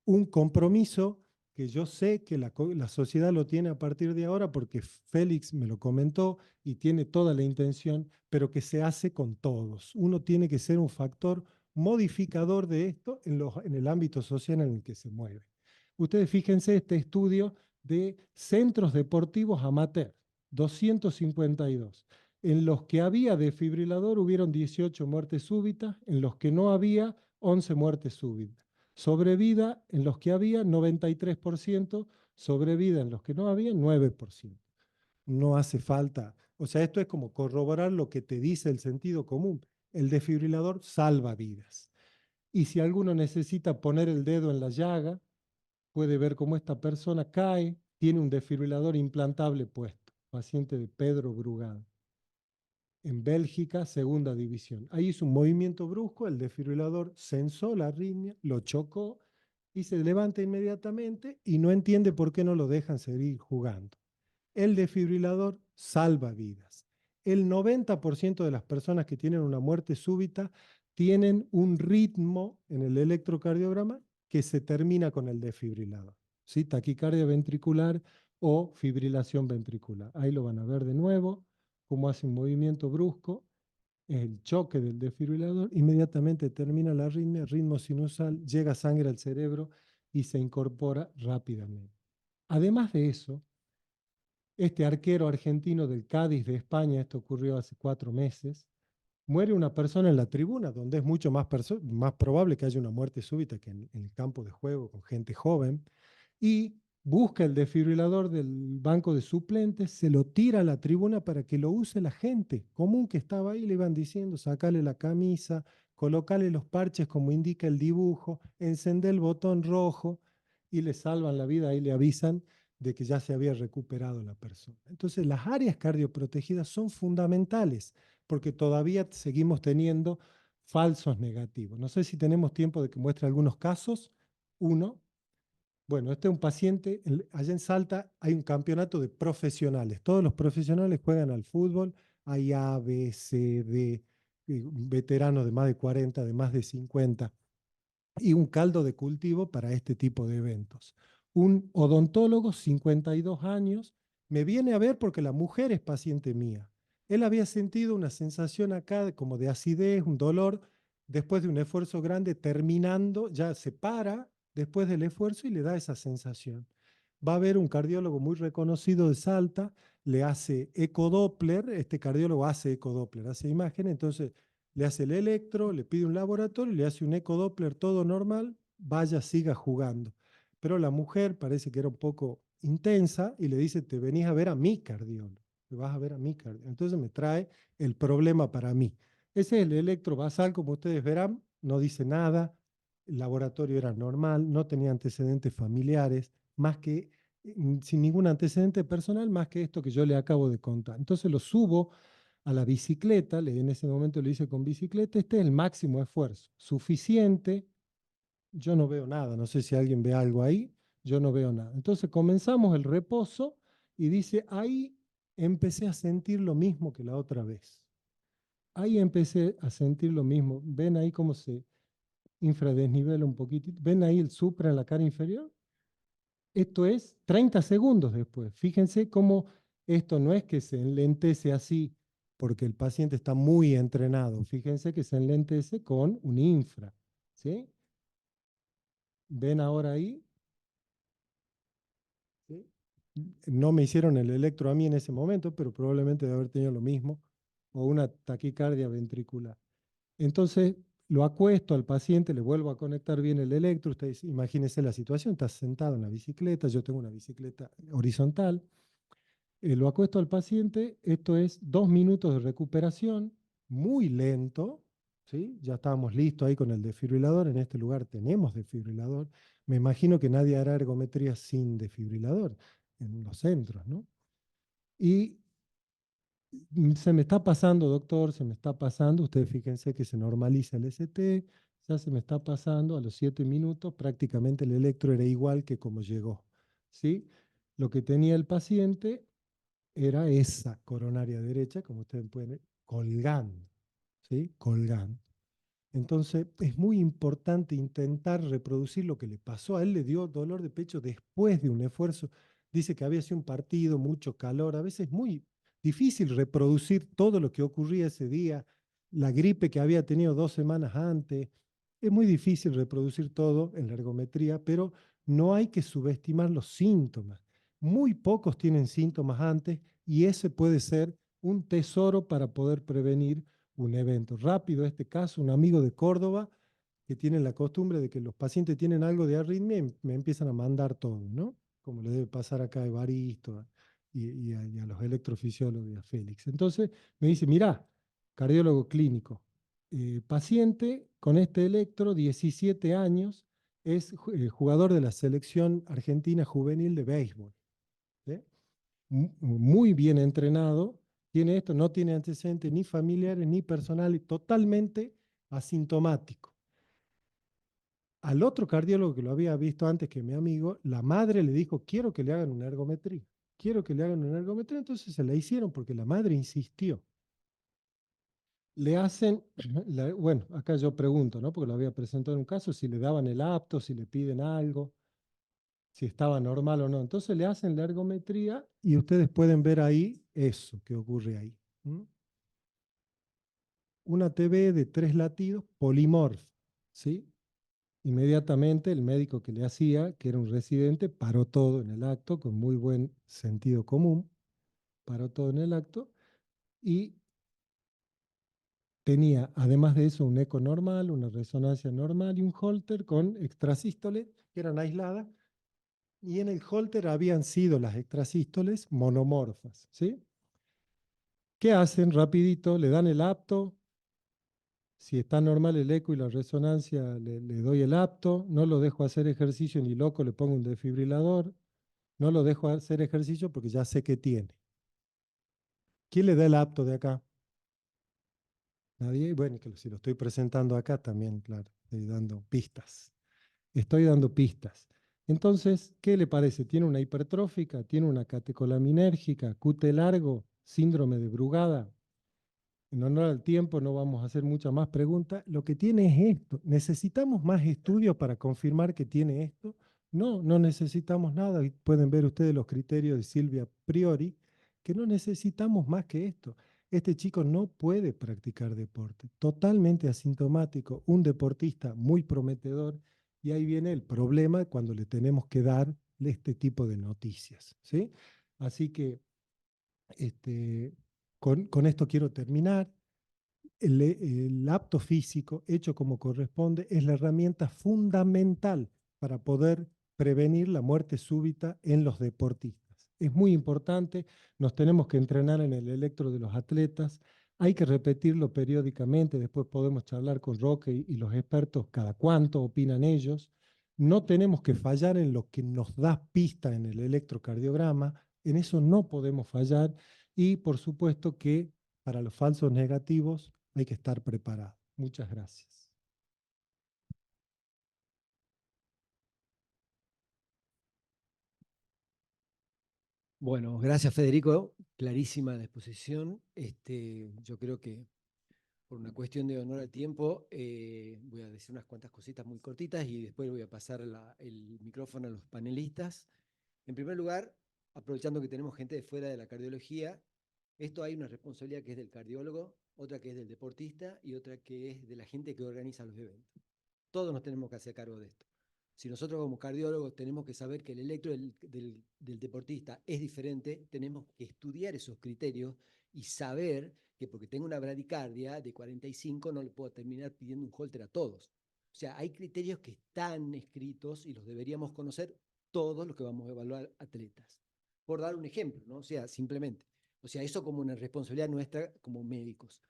un compromiso que yo sé que la sociedad lo tiene a partir de ahora porque Félix me lo comentó y tiene toda la intención, pero que se hace con todos. Uno tiene que ser un factor modificador de esto en el ámbito social en el que se mueve. Ustedes fíjense este estudio de centros deportivos amateur, 252. En los que había desfibrilador hubieron 18 muertes súbitas, en los que no había 11 muertes súbitas. Sobrevida en los que había 93%, sobrevida en los que no había 9%. No hace falta, o sea, esto es como corroborar lo que te dice el sentido común. El desfibrilador salva vidas. Y si alguno necesita poner el dedo en la llaga, puede ver cómo esta persona cae, tiene un desfibrilador implantable puesto, paciente de Pedro Brugada. En Bélgica, segunda división. Ahí hizo un movimiento brusco, el desfibrilador sensó la arritmia, lo chocó y se levanta inmediatamente y no entiende por qué no lo dejan seguir jugando. El desfibrilador salva vidas. El 90% de las personas que tienen una muerte súbita tienen un ritmo en el electrocardiograma que se termina con el desfibrilador, ¿sí? Taquicardia ventricular o fibrilación ventricular. Ahí lo van a ver de nuevo, cómo hace un movimiento brusco, el choque del desfibrilador, inmediatamente termina la arritmia, ritmo sinusal, llega sangre al cerebro y se incorpora rápidamente. Además de eso, este arquero argentino del Cádiz de España, esto ocurrió hace 4 meses, muere una persona en la tribuna, donde es mucho más probable que haya una muerte súbita que en el campo de juego con gente joven, y busca el desfibrilador del banco de suplentes, se lo tira a la tribuna para que lo use la gente común que estaba ahí, le iban diciendo, sacale la camisa, colocale los parches como indica el dibujo, encender el botón rojo, y le salvan la vida, ahí le avisan de que ya se había recuperado la persona. Entonces las áreas cardioprotegidas son fundamentales, porque todavía seguimos teniendo falsos negativos. No sé si tenemos tiempo de que muestre algunos casos. Uno, bueno, este es un paciente, allá en Salta hay un campeonato de profesionales. Todos los profesionales juegan al fútbol, hay A, B, C, D, veteranos de más de 40, de más de 50, y un caldo de cultivo para este tipo de eventos. Un odontólogo, 52 años, me viene a ver porque la mujer es paciente mía. Él había sentido una sensación acá como de acidez, un dolor, después de un esfuerzo grande, terminando, ya se para después del esfuerzo y le da esa sensación. Va a haber un cardiólogo muy reconocido de Salta, le hace ecodoppler, este cardiólogo hace ecodoppler, hace imagen, entonces le hace el electro, le pide un laboratorio, le hace un ecodoppler todo normal, vaya, siga jugando. Pero la mujer parece que era un poco intensa y le dice, te venís a ver a mi cardiólogo, te vas a ver a mi cardiólogo. Entonces me trae el problema para mí. Ese es el electrovasal, como ustedes verán, no dice nada, el laboratorio era normal, no tenía antecedentes familiares, más que, sin ningún antecedente personal, más que esto que yo le acabo de contar. Entonces lo subo a la bicicleta, en ese momento lo hice con bicicleta, este es el máximo esfuerzo, suficiente, yo no veo nada, no sé si alguien ve algo ahí, yo no veo nada. Entonces comenzamos el reposo y dice, ahí empecé a sentir lo mismo que la otra vez. Ahí empecé a sentir lo mismo. ¿Ven ahí cómo se infradesnivela un poquitito? ¿Ven ahí el supra en la cara inferior? Esto es 30 segundos después. Fíjense cómo esto no es que se enlentece así porque el paciente está muy entrenado. Fíjense que se enlentece con un infra. ¿Sí? ¿Ven ahora ahí? ¿Sí? No me hicieron el electro a mí en ese momento, pero probablemente debe haber tenido lo mismo, o una taquicardia ventricular. Entonces, lo acuesto al paciente, le vuelvo a conectar bien el electro. Ustedes imagínense la situación, está sentado en la bicicleta, yo tengo una bicicleta horizontal. Lo acuesto al paciente, esto es 2 minutos de recuperación, muy lento, ¿sí? Ya estábamos listos ahí con el desfibrilador, en este lugar tenemos desfibrilador. Me imagino que nadie hará ergometría sin desfibrilador en los centros, ¿no? Y se me está pasando, doctor, se me está pasando. Ustedes fíjense que se normaliza el ST, ya se me está pasando a los 7 minutos. Prácticamente el electro era igual que como llegó, ¿sí? Lo que tenía el paciente era esa coronaria derecha, como ustedes pueden ver, colgando, ¿sí? Colgando. Entonces, es muy importante intentar reproducir lo que le pasó. A él le dio dolor de pecho después de un esfuerzo. Dice que había sido un partido, mucho calor. A veces es muy difícil reproducir todo lo que ocurría ese día. La gripe que había tenido 2 semanas antes. Es muy difícil reproducir todo en la ergometría, pero no hay que subestimar los síntomas. Muy pocos tienen síntomas antes y ese puede ser un tesoro para poder prevenir un evento rápido. Este caso, un amigo de Córdoba que tiene la costumbre de que los pacientes tienen algo de arritmia y me empiezan a mandar todo, ¿no? Como le debe pasar acá a Evaristo y a los electrofisiólogos y a Félix. Entonces me dice, mirá, cardiólogo clínico, paciente con este electro, 17 años, es jugador de la selección argentina juvenil de béisbol. ¿Sí? Muy bien entrenado, tiene esto, no tiene antecedentes ni familiares ni personales, totalmente asintomático. Al otro cardiólogo que lo había visto antes que mi amigo, la madre le dijo, quiero que le hagan una ergometría, quiero que le hagan una ergometría, entonces se la hicieron porque la madre insistió. Le hacen, bueno, acá yo pregunto, ¿no? Porque lo había presentado en un caso, si le daban el apto, si le piden algo, si estaba normal o no. Entonces le hacen la ergometría y ustedes pueden ver ahí eso que ocurre ahí. Una TB de 3 latidos polimorfa, ¿sí? Inmediatamente el médico que le hacía, que era un residente, paró todo en el acto con muy buen sentido común, paró todo en el acto y tenía, además de eso, un eco normal, una resonancia normal y un Holter con extrasístoles que eran aisladas. Y en el Holter habían sido las extrasístoles monomorfas, ¿sí? ¿Qué hacen? Rapidito, le dan el apto. Si está normal el eco y la resonancia, le doy el apto. No lo dejo hacer ejercicio ni loco, le pongo un desfibrilador. No lo dejo hacer ejercicio porque ya sé que tiene. ¿Quién le da el apto de acá? Nadie. Bueno, que si lo estoy presentando acá también, claro, estoy dando pistas. Estoy dando pistas. Entonces, ¿qué le parece? ¿Tiene una hipertrófica? ¿Tiene una catecolaminérgica? ¿QT largo? ¿Síndrome de Brugada? En honor al tiempo no vamos a hacer muchas más preguntas. Lo que tiene es esto. ¿Necesitamos más estudios para confirmar que tiene esto? No, no necesitamos nada. Pueden ver ustedes los criterios de Silvia Priori, que no necesitamos más que esto. Este chico no puede practicar deporte, totalmente asintomático, un deportista muy prometedor, y ahí viene el problema cuando le tenemos que dar este tipo de noticias, ¿sí? Así que con esto quiero terminar. el apto físico hecho como corresponde es la herramienta fundamental para poder prevenir la muerte súbita en los deportistas. Es muy importante, nos tenemos que entrenar en el electro de los atletas, hay que repetirlo periódicamente, después podemos charlar con Roque y los expertos cada cuánto opinan ellos. No tenemos que fallar en lo que nos da pista en el electrocardiograma, en eso no podemos fallar y por supuesto que para los falsos negativos hay que estar preparado. Muchas gracias. Bueno, gracias Federico, clarísima la exposición. Yo creo que por una cuestión de honor al tiempo voy a decir unas cuantas cositas muy cortitas y después voy a pasar el micrófono a los panelistas. En primer lugar, aprovechando que tenemos gente de fuera de la cardiología, esto hay una responsabilidad que es del cardiólogo, otra que es del deportista y otra que es de la gente que organiza los eventos. Todos nos tenemos que hacer cargo de esto. Si nosotros como cardiólogos tenemos que saber que el electro del deportista es diferente, tenemos que estudiar esos criterios y saber que porque tengo una bradicardia de 45 no le puedo terminar pidiendo un holter a todos. O sea, hay criterios que están escritos y los deberíamos conocer todos los que vamos a evaluar atletas. Por dar un ejemplo, ¿no? O sea, simplemente. O sea, eso como una responsabilidad nuestra como médicos.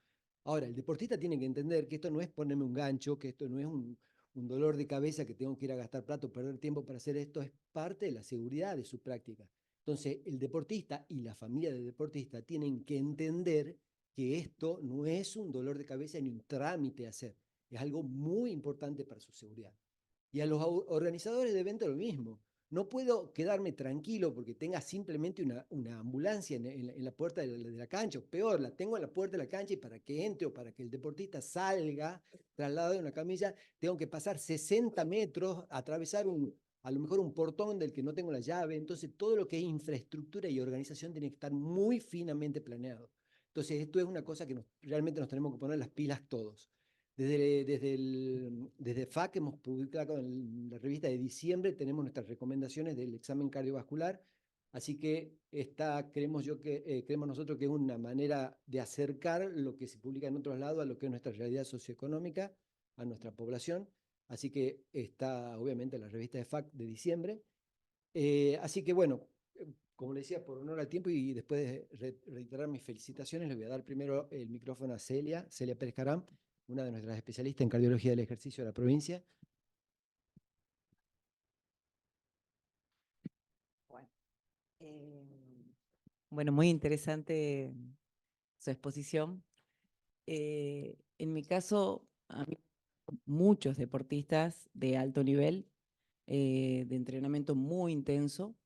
Ahora, el deportista tiene que entender que esto no es ponerme un gancho, que esto no es un dolor de cabeza que tengo que ir a gastar plata o perder tiempo para hacer esto, es parte de la seguridad de su práctica. Entonces, el deportista y la familia del deportista tienen que entender que esto no es un dolor de cabeza ni un trámite a hacer, es algo muy importante para su seguridad. Y a los organizadores de eventos lo mismo. No puedo quedarme tranquilo porque tenga simplemente una ambulancia en la puerta de la cancha, o peor, la tengo en la puerta de la cancha y para que entre o para que el deportista salga trasladado de una camilla, tengo que pasar 60 metros, atravesar a lo mejor un portón del que no tengo la llave. Entonces, todo lo que es infraestructura y organización tiene que estar muy finamente planeado. Entonces, esto es una cosa que realmente nos tenemos que poner las pilas todos. Desde FAC hemos publicado en la revista de diciembre, tenemos nuestras recomendaciones del examen cardiovascular, así que creemos nosotros que es una manera de acercar lo que se publica en otros lados a lo que es nuestra realidad socioeconómica, a nuestra población, así que está obviamente en la revista de FAC de diciembre. Así que bueno, como le decía, por honor al tiempo y después de reiterar mis felicitaciones, le voy a dar primero el micrófono a Celia Pérez Caram, una de nuestras especialistas en cardiología del ejercicio de la provincia. Bueno, muy interesante su exposición. En mi caso, a mí, muchos deportistas de alto nivel, de entrenamiento muy intenso,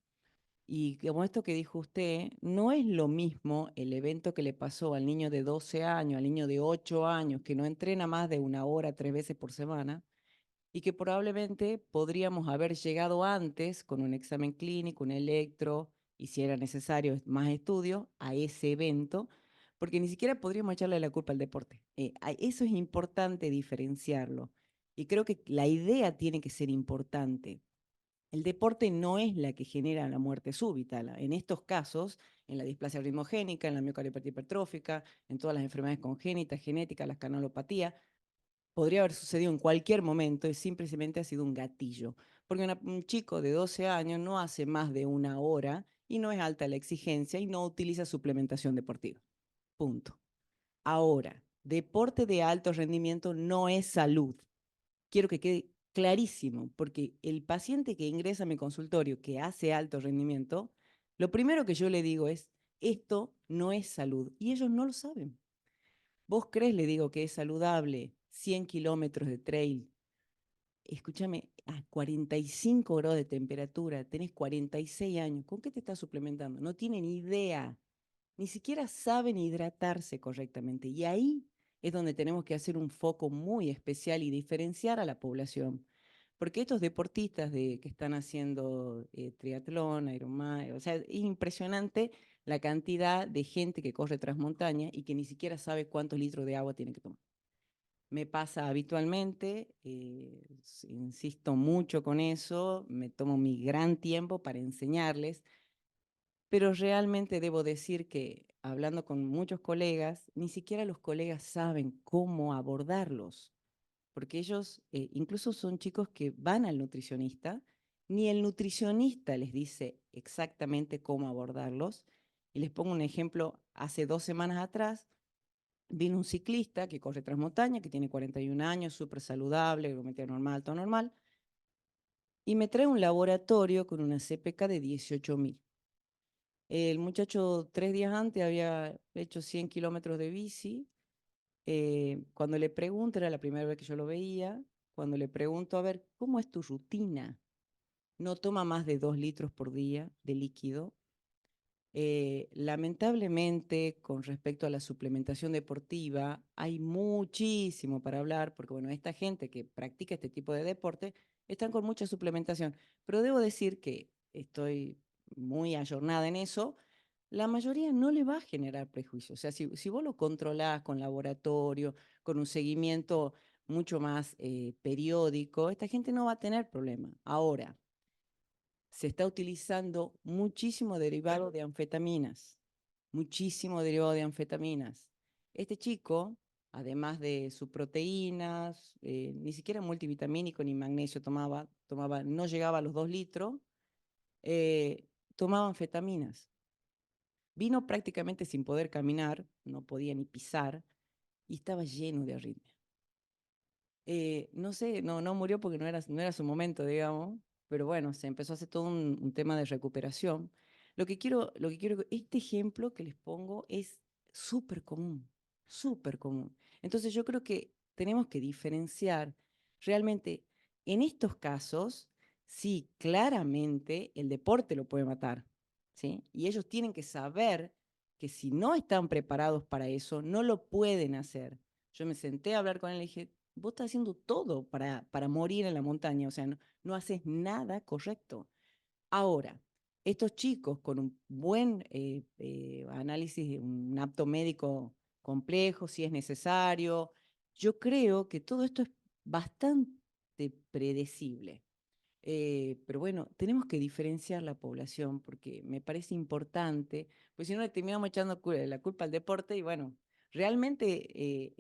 y como esto que dijo usted, no es lo mismo el evento que le pasó al niño de 12 años, al niño de 8 años, que no entrena más de 1 hora 3 veces por semana, y que probablemente podríamos haber llegado antes con un examen clínico, un electro, y si era necesario más estudios, a ese evento, porque ni siquiera podríamos echarle la culpa al deporte. Eso es importante diferenciarlo. Y creo que la idea tiene que ser importante. El deporte no es la que genera la muerte súbita. En estos casos, en la displasia ritmogénica, en la miocardiopatía hipertrófica, en todas las enfermedades congénitas, genéticas, las canalopatías, podría haber sucedido en cualquier momento y simplemente ha sido un gatillo. Porque un chico de 12 años no hace más de 1 hora y no es alta la exigencia y no utiliza suplementación deportiva. Punto. Ahora, deporte de alto rendimiento no es salud. Quiero que quede clarísimo, porque el paciente que ingresa a mi consultorio que hace alto rendimiento, lo primero que yo le digo es, esto no es salud, y ellos no lo saben. ¿Vos crees, le digo, que es saludable 100 kilómetros de trail? Escúchame, a 45 grados de temperatura, tenés 46 años, ¿con qué te estás suplementando? No tienen idea, ni siquiera saben hidratarse correctamente. Y ahí es donde tenemos que hacer un foco muy especial y diferenciar a la población. Porque estos deportistas que están haciendo triatlón, Ironman, o sea, es impresionante la cantidad de gente que corre transmontaña y que ni siquiera sabe cuántos litros de agua tiene que tomar. Me pasa habitualmente, insisto mucho con eso, me tomo mi gran tiempo para enseñarles, pero realmente debo decir que hablando con muchos colegas, ni siquiera los colegas saben cómo abordarlos, porque ellos incluso son chicos que van al nutricionista, ni el nutricionista les dice exactamente cómo abordarlos. Y les pongo un ejemplo, hace 2 semanas atrás, vino un ciclista que corre transmontaña, que tiene 41 años, súper saludable, geometría normal, todo normal, y me trae un laboratorio con una CPK de 18.000. El muchacho 3 días antes había hecho 100 kilómetros de bici. Cuando le pregunto, era la primera vez que yo lo veía, cuando le pregunto, a ver, ¿cómo es tu rutina? No toma más de 2 litros por día de líquido. Lamentablemente, con respecto a la suplementación deportiva, hay muchísimo para hablar, porque bueno, esta gente que practica este tipo de deporte están con mucha suplementación, pero debo decir que estoy muy ayornada en eso, la mayoría no le va a generar prejuicios. O sea, si vos lo controlás con laboratorio, con un seguimiento mucho más periódico, esta gente no va a tener problema. Ahora, se está utilizando muchísimo derivado de anfetaminas, muchísimo derivado de anfetaminas. Este chico, además de sus proteínas, ni siquiera multivitamínico ni magnesio tomaba, no llegaba a los 2 litros, tomaba anfetaminas. Vino prácticamente sin poder caminar, no podía ni pisar, y estaba lleno de arritmia. No sé, no murió porque no era su momento, digamos, pero bueno, se empezó a hacer todo un tema de recuperación. Este ejemplo que les pongo es súper común, súper común. Entonces yo creo que tenemos que diferenciar realmente en estos casos, sí, claramente el deporte lo puede matar, ¿sí? Y ellos tienen que saber que si no están preparados para eso, no lo pueden hacer. Yo me senté a hablar con él y le dije, vos estás haciendo todo para morir en la montaña, o sea, no haces nada correcto. Ahora, estos chicos con un buen análisis, un apto médico complejo, si es necesario, yo creo que todo esto es bastante predecible. Pero bueno, tenemos que diferenciar la población porque me parece importante, pues si no le terminamos echando la culpa al deporte y bueno, realmente,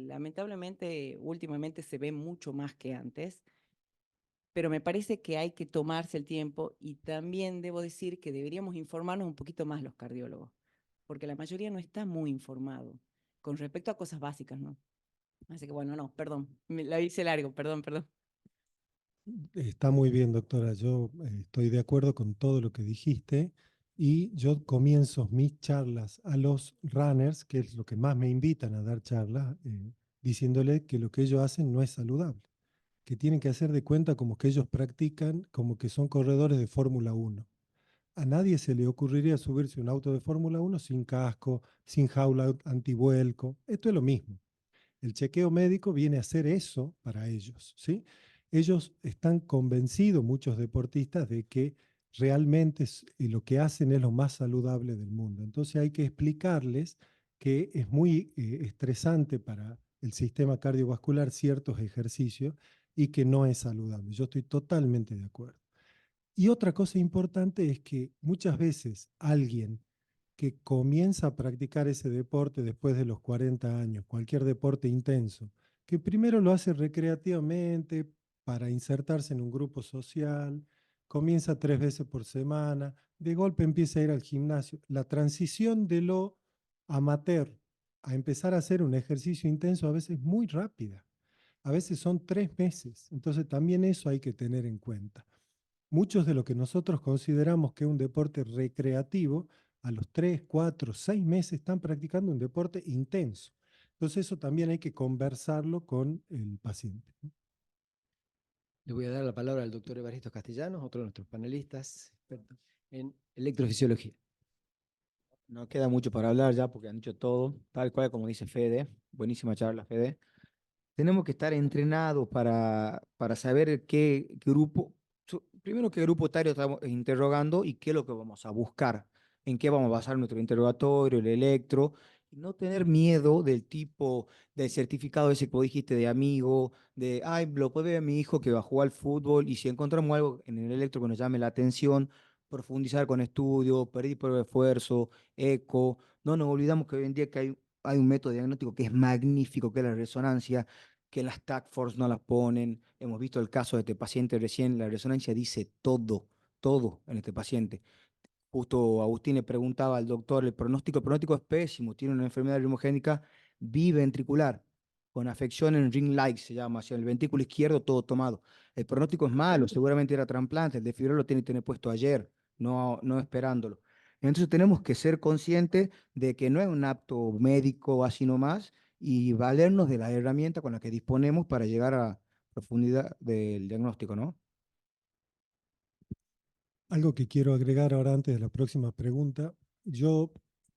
lamentablemente, últimamente se ve mucho más que antes, pero me parece que hay que tomarse el tiempo y también debo decir que deberíamos informarnos un poquito más los cardiólogos, porque la mayoría no está muy informado con respecto a cosas básicas, ¿no? Así que bueno, no, perdón, me la hice largo, perdón. Está muy bien, doctora. Yo estoy de acuerdo con todo lo que dijiste y yo comienzo mis charlas a los runners, que es lo que más me invitan a dar charlas, diciéndole que lo que ellos hacen no es saludable, que tienen que hacer de cuenta como que ellos practican, como que son corredores de Fórmula 1. A nadie se le ocurriría subirse a un auto de Fórmula 1 sin casco, sin jaula antivuelco. Esto es lo mismo. El chequeo médico viene a hacer eso para ellos, ¿sí? Ellos están convencidos, muchos deportistas, de que realmente lo que hacen es lo más saludable del mundo. Entonces hay que explicarles que es muy estresante para el sistema cardiovascular ciertos ejercicios y que no es saludable. Yo estoy totalmente de acuerdo. Y otra cosa importante es que muchas veces alguien que comienza a practicar ese deporte después de los 40 años, cualquier deporte intenso, que primero lo hace recreativamente para insertarse en un grupo social, comienza 3 veces por semana, de golpe empieza a ir al gimnasio. La transición de lo amateur a empezar a hacer un ejercicio intenso a veces es muy rápida. A veces son 3 meses. Entonces también eso hay que tener en cuenta. Muchos de lo que nosotros consideramos que es un deporte recreativo, a los 3, 4, 6 meses están practicando un deporte intenso. Entonces eso también hay que conversarlo con el paciente. Le voy a dar la palabra al doctor Evaristo Castellanos, otro de nuestros panelistas, experto en electrofisiología. No queda mucho para hablar ya porque han dicho todo, tal cual como dice Fede. Buenísima charla, Fede. Tenemos que estar entrenados para saber qué grupo, primero qué grupo etario estamos interrogando y qué es lo que vamos a buscar, en qué vamos a basar nuestro interrogatorio, el electro, y no tener miedo del tipo del certificado ese que vos dijiste de amigo, de, ay, lo puede ver mi hijo que va a jugar al fútbol y si encontramos algo en el electro que nos llame la atención, profundizar con estudio, pedir por esfuerzo, eco. No nos olvidamos que hoy en día que hay un método diagnóstico que es magnífico, que es la resonancia, que las Task Force no las ponen. Hemos visto el caso de este paciente recién, la resonancia dice todo, todo en este paciente. Justo Agustín le preguntaba al doctor, el pronóstico es pésimo, tiene una enfermedad ritmogénica biventricular, con afección en ring light, se llama, hacia el ventrículo izquierdo todo tomado. El pronóstico es malo, seguramente era trasplante, el desfibrilador lo tiene que tener puesto ayer, no esperándolo. Entonces tenemos que ser conscientes de que no es un acto médico así nomás y valernos de la herramienta con la que disponemos para llegar a profundidad del diagnóstico, ¿no? Algo que quiero agregar ahora antes de la próxima pregunta. Yo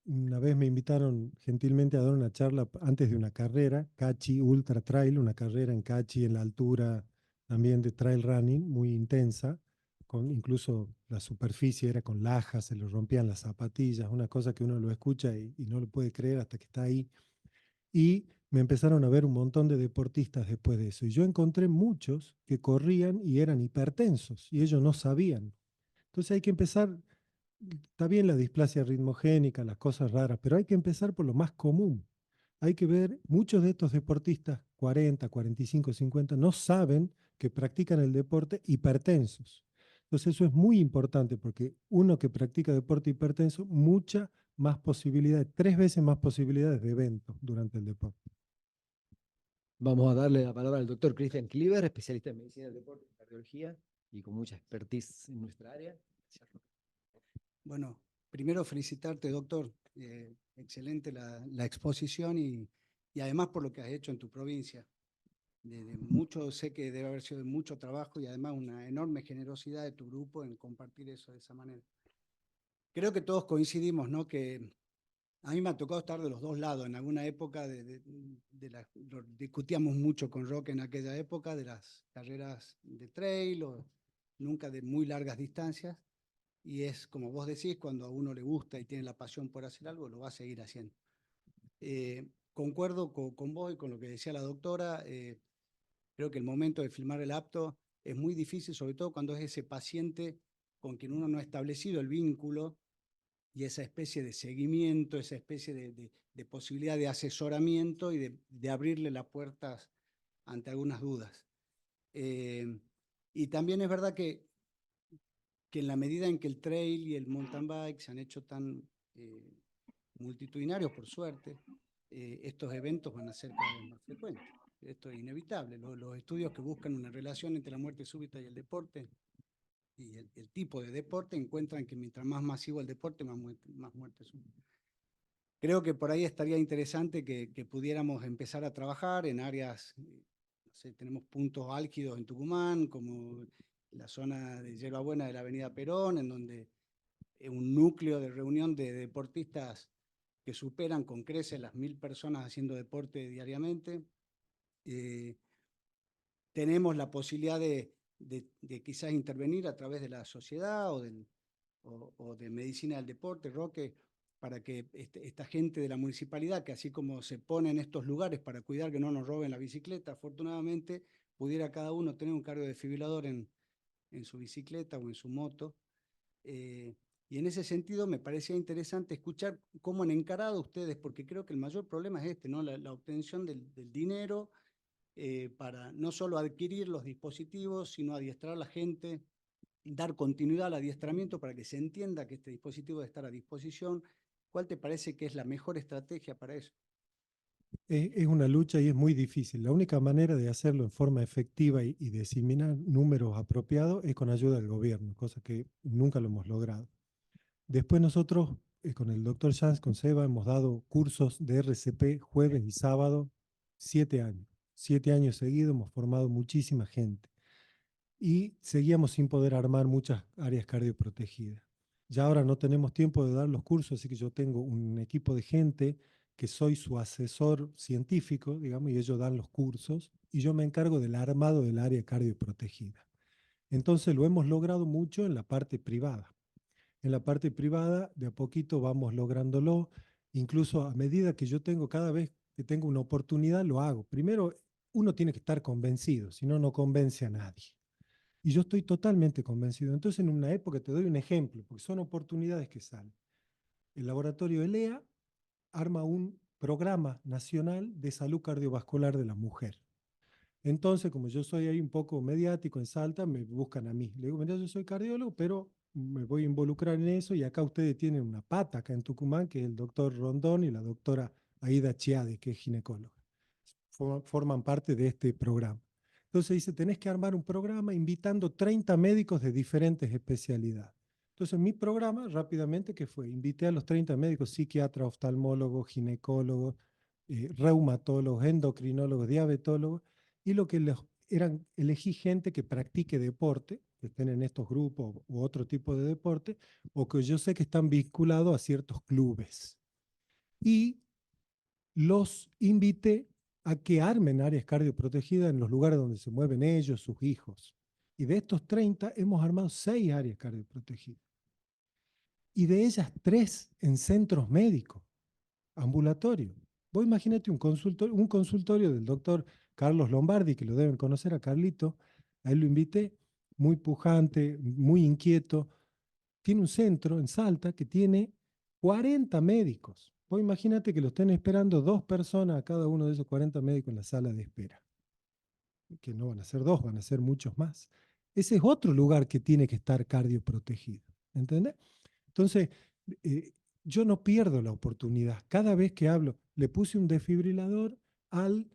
una vez me invitaron gentilmente a dar una charla antes de una carrera, Cachi Ultra Trail, una carrera en Cachi en la altura también de trail running, muy intensa, con incluso la superficie era con lajas, se le rompían las zapatillas, una cosa que uno lo escucha y no lo puede creer hasta que está ahí. Y me empezaron a ver un montón de deportistas después de eso. Y yo encontré muchos que corrían y eran hipertensos y ellos no sabían. Entonces hay que empezar, está bien la displasia ritmogénica, las cosas raras, pero hay que empezar por lo más común. Hay que ver, muchos de estos deportistas, 40, 45, 50, no saben que practican el deporte hipertensos. Entonces eso es muy importante porque uno que practica deporte hipertenso, mucha más posibilidades, 3 veces más posibilidades de evento durante el deporte. Vamos a darle la palabra al doctor Christian Kliber, especialista en medicina del deporte y cardiología y con mucha expertise en nuestra área. Bueno, primero felicitarte, doctor. Excelente la exposición y además por lo que has hecho en tu provincia. De mucho, sé que debe haber sido de mucho trabajo y además una enorme generosidad de tu grupo en compartir eso de esa manera. Creo que todos coincidimos, ¿no? Que a mí me ha tocado estar de los dos lados. En alguna época lo discutíamos mucho con Roque en aquella época de las carreras de trail o nunca de muy largas distancias. Y es como vos decís, cuando a uno le gusta y tiene la pasión por hacer algo, lo va a seguir haciendo. Concuerdo con vos y con lo que decía la doctora. Creo que el momento de filmar el apto es muy difícil, sobre todo cuando es ese paciente con quien uno no ha establecido el vínculo y esa especie de seguimiento, esa especie de posibilidad de asesoramiento y de abrirle las puertas ante algunas dudas. Y también es verdad que en la medida en que el trail y el mountain bike se han hecho tan multitudinarios, por suerte, estos eventos van a ser cada vez más frecuentes. Esto es inevitable. Los estudios que buscan una relación entre la muerte súbita y el deporte y el tipo de deporte encuentran que mientras más masivo el deporte, más muertes son. Creo que por ahí estaría interesante que pudiéramos empezar a trabajar en áreas, no sé, tenemos puntos álgidos en Tucumán, como la zona de Yerba Buena de la Avenida Perón, en donde un núcleo de reunión de deportistas que superan con creces las 1000 personas haciendo deporte diariamente. Tenemos la posibilidad de quizás intervenir a través de la sociedad o de medicina del deporte, Roque, para que esta gente de la municipalidad, que así como se pone en estos lugares para cuidar que no nos roben la bicicleta, afortunadamente pudiera cada uno tener un cardiodefibrilador en su bicicleta o en su moto. Y en ese sentido me parecía interesante escuchar cómo han encarado ustedes, porque creo que el mayor problema es este, ¿no? La obtención del dinero para no solo adquirir los dispositivos, sino adiestrar a la gente, dar continuidad al adiestramiento para que se entienda que este dispositivo debe estar a disposición. ¿Cuál te parece que es la mejor estrategia para eso? Es una lucha y es muy difícil. La única manera de hacerlo en forma efectiva y diseminar números apropiados es con ayuda del gobierno, cosa que nunca lo hemos logrado. Después nosotros, con el doctor Sanz, con Seba, hemos dado cursos de RCP jueves y sábado, 7 años. 7 años seguidos, hemos formado muchísima gente. Y seguíamos sin poder armar muchas áreas cardioprotegidas. Ya ahora no tenemos tiempo de dar los cursos, así que yo tengo un equipo de gente que soy su asesor científico, digamos, y ellos dan los cursos, y yo me encargo del armado del área cardioprotegida. Entonces lo hemos logrado mucho en la parte privada. En la parte privada, de a poquito vamos lográndolo, incluso a medida que yo tengo, cada vez que tengo una oportunidad, lo hago. Primero, uno tiene que estar convencido, si no, no convence a nadie. Y yo estoy totalmente convencido. Entonces, en una época, te doy un ejemplo, porque son oportunidades que salen. El laboratorio ELEA arma un programa nacional de salud cardiovascular de la mujer. Entonces, como yo soy ahí un poco mediático en Salta, me buscan a mí. Le digo, mira, yo soy cardiólogo, pero me voy a involucrar en eso y acá ustedes tienen una pata acá en Tucumán, que es el doctor Rondón y la doctora Aida Chiade, que es ginecóloga. Forman parte de este programa. Entonces dice, tenés que armar un programa invitando 30 médicos de diferentes especialidades. Entonces mi programa, rápidamente, ¿qué fue? Invité a los 30 médicos, psiquiatras, oftalmólogos, ginecólogos, reumatólogos, endocrinólogos, diabetólogos, y lo que elegí gente que practique deporte, que estén en estos grupos u otro tipo de deporte, o que yo sé que están vinculados a ciertos clubes. Y los invité a que armen áreas cardioprotegidas en los lugares donde se mueven ellos, sus hijos. Y de estos 30 hemos armado 6 áreas cardioprotegidas. Y de ellas 3 en centros médicos, ambulatorios. Vos imagínate un consultorio del doctor Carlos Lombardi, que lo deben conocer a Carlito. A él lo invité, muy pujante, muy inquieto. Tiene un centro en Salta que tiene 40 médicos. Vos imagínate que lo estén esperando 2 personas a cada uno de esos 40 médicos en la sala de espera. Que no van a ser 2, van a ser muchos más. Ese es otro lugar que tiene que estar cardioprotegido. ¿Entendés? Entonces, yo no pierdo la oportunidad. Cada vez que hablo, le puse un desfibrilador al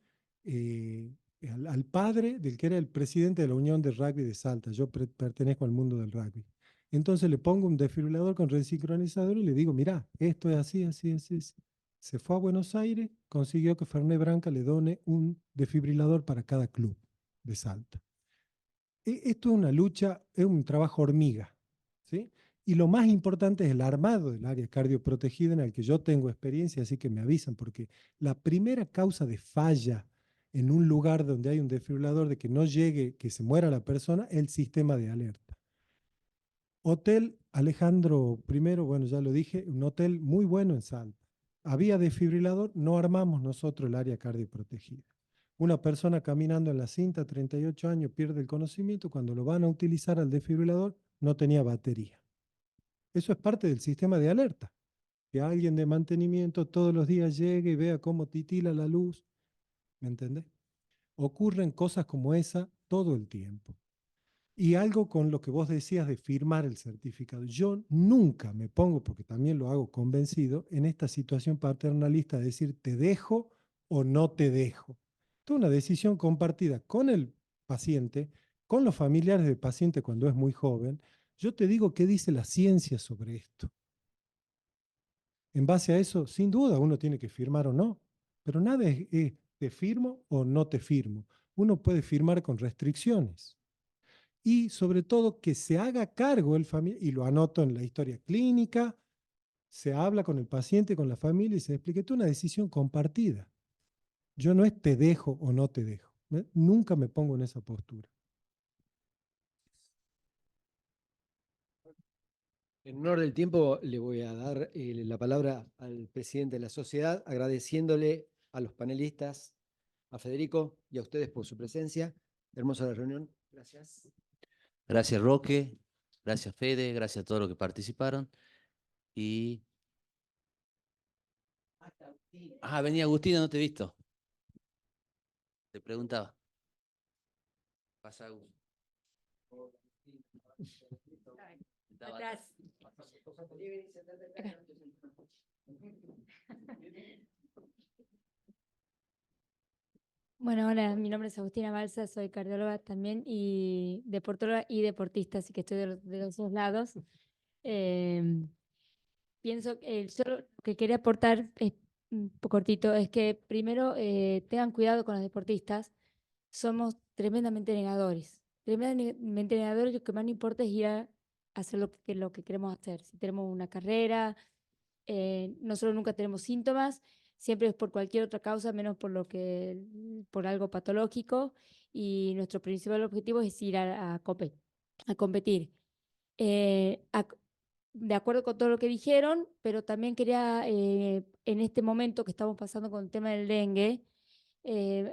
padre del que era el presidente de la Unión de Rugby de Salta. Yo pertenezco al mundo del rugby. Entonces le pongo un desfibrilador con resincronizador y le digo, mirá, esto es así, así, así, así. Se fue a Buenos Aires, consiguió que Fernet Branca le done un desfibrilador para cada club de Salta. Esto es una lucha, es un trabajo hormiga, ¿sí? Y lo más importante es el armado del área cardioprotegida en el que yo tengo experiencia, así que me avisan, porque la primera causa de falla en un lugar donde hay un desfibrilador de que no llegue, que se muera la persona, es el sistema de alerta. Hotel Alejandro I, bueno, ya lo dije, un hotel muy bueno en Salta. Había desfibrilador, no armamos nosotros el área cardioprotegida. Una persona caminando en la cinta, 38 años, pierde el conocimiento, cuando lo van a utilizar al desfibrilador, no tenía batería. Eso es parte del sistema de alerta. Que alguien de mantenimiento todos los días llegue y vea cómo titila la luz. ¿Me entendés? Ocurren cosas como esa todo el tiempo. Y algo con lo que vos decías de firmar el certificado. Yo nunca me pongo, porque también lo hago convencido, en esta situación paternalista de decir te dejo o no te dejo. Es una decisión compartida con el paciente, con los familiares del paciente cuando es muy joven. Yo te digo qué dice la ciencia sobre esto. En base a eso, sin duda, uno tiene que firmar o no, pero nada es te firmo o no te firmo. Uno puede firmar con restricciones. Y sobre todo que se haga cargo el familiar, y lo anoto en la historia clínica, se habla con el paciente, con la familia y se explica, esto es una decisión compartida. Yo no es te dejo o no te dejo. Nunca me pongo en esa postura. En honor del tiempo, le voy a dar la palabra al presidente de la sociedad, agradeciéndole a los panelistas, a Federico y a ustedes por su presencia. Hermosa la reunión. Gracias. Gracias, Roque. Gracias, Fede. Gracias a todos los que participaron. Y... venía Agustina, no te he visto. Te preguntaba. Pasa, Agus. Atrás. Bueno, hola, mi nombre es Agustina Balsa, soy cardióloga también y deportóloga y deportista, así que estoy de los dos lados. Pienso que solo lo que quería aportar un poco cortito es que primero tengan cuidado con los deportistas. Somos tremendamente negadores. Tremendamente negadores, lo que más nos importa es ir a hacer lo que queremos hacer. Si tenemos una carrera, nosotros nunca tenemos síntomas, siempre es por cualquier otra causa, menos por algo patológico, y nuestro principal objetivo es ir a competir. De acuerdo con todo lo que dijeron, pero también quería, en este momento que estamos pasando con el tema del dengue,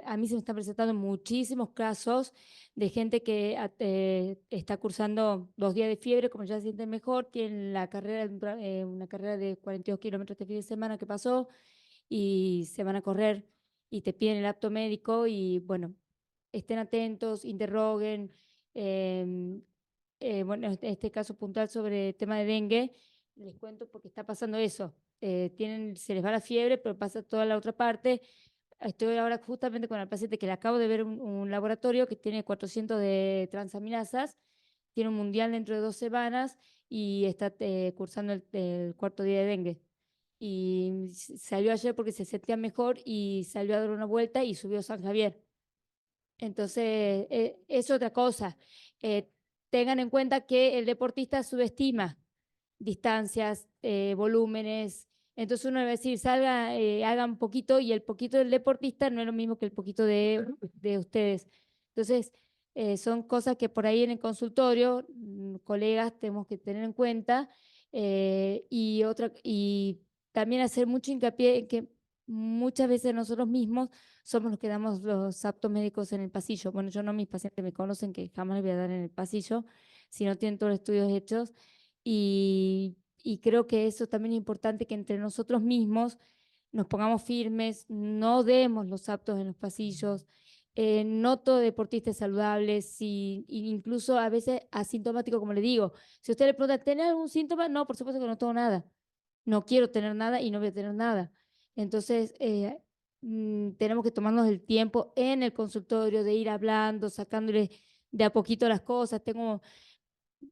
A mí se me están presentando muchísimos casos de gente que está cursando 2 días de fiebre, como ya se sienten mejor, tienen la carrera, una carrera de 42 kilómetros este fin de semana que pasó y se van a correr y te piden el apto médico y bueno, estén atentos, interroguen. Bueno, este caso puntual sobre el tema de dengue, les cuento porque está pasando eso. Se les va la fiebre, pero pasa toda la otra parte. Estoy ahora justamente con el paciente que le acabo de ver un laboratorio que tiene 400 de transaminasas, tiene un mundial dentro de 2 semanas y está cursando el 4.º día de dengue. Y salió ayer porque se sentía mejor y salió a dar una vuelta y subió San Javier. Entonces, es otra cosa. Tengan en cuenta que el deportista subestima distancias, volúmenes. Entonces uno va a decir, salga, hagan poquito, y el poquito del deportista no es lo mismo que el poquito de ustedes. Entonces, son cosas que por ahí en el consultorio, colegas, tenemos que tener en cuenta. Y también hacer mucho hincapié en que muchas veces nosotros mismos somos los que damos los aptos médicos en el pasillo. Bueno, yo no, mis pacientes me conocen que jamás les voy a dar en el pasillo si no tienen todos los estudios hechos. Y creo que eso también es importante, que entre nosotros mismos nos pongamos firmes, no demos los aptos en los pasillos. No todo deportista es saludable, incluso a veces asintomático, como le digo. Si usted le pregunta, ¿tiene algún síntoma? No, por supuesto que no tengo nada. No quiero tener nada y no voy a tener nada. Entonces, tenemos que tomarnos el tiempo en el consultorio de ir hablando, sacándole de a poquito las cosas. Tengo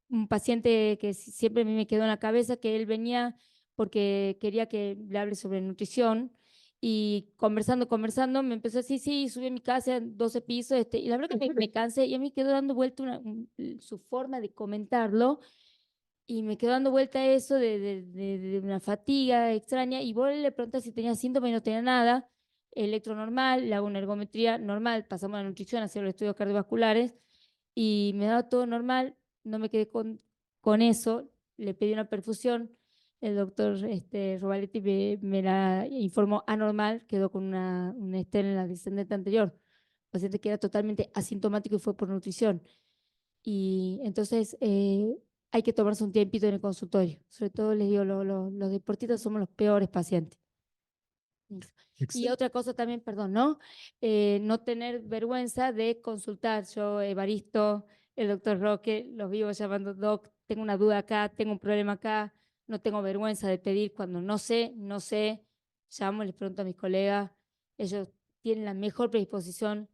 un paciente que siempre a mí me quedó en la cabeza, que él venía porque quería que le hable sobre nutrición, y conversando, me empezó a decir, sí, subí a mi casa 12 pisos, y la verdad que me cansé, y a mí quedó dando vuelta su forma de comentarlo, y me quedó dando vuelta eso de una fatiga extraña, y vos le preguntas si tenía síntomas y no tenía nada, electro normal, le hago una ergometría normal, pasamos a la nutrición, a hacer los estudios cardiovasculares, y me daba todo normal. No me quedé con eso, le pedí una perfusión, el doctor Robaletti me la informó anormal, quedó con una estela en la descendente anterior, paciente que era totalmente asintomático y fue por nutrición. Y entonces hay que tomarse un tiempito en el consultorio, sobre todo les digo, los deportistas somos los peores pacientes. Y otra cosa también, perdón, ¿no? No tener vergüenza de consultar. Yo, Evaristo, el doctor Roque, los vivo llamando doc, tengo una duda acá, tengo un problema acá, no tengo vergüenza de pedir cuando no sé, llamo, les pregunto a mis colegas, ellos tienen la mejor predisposición,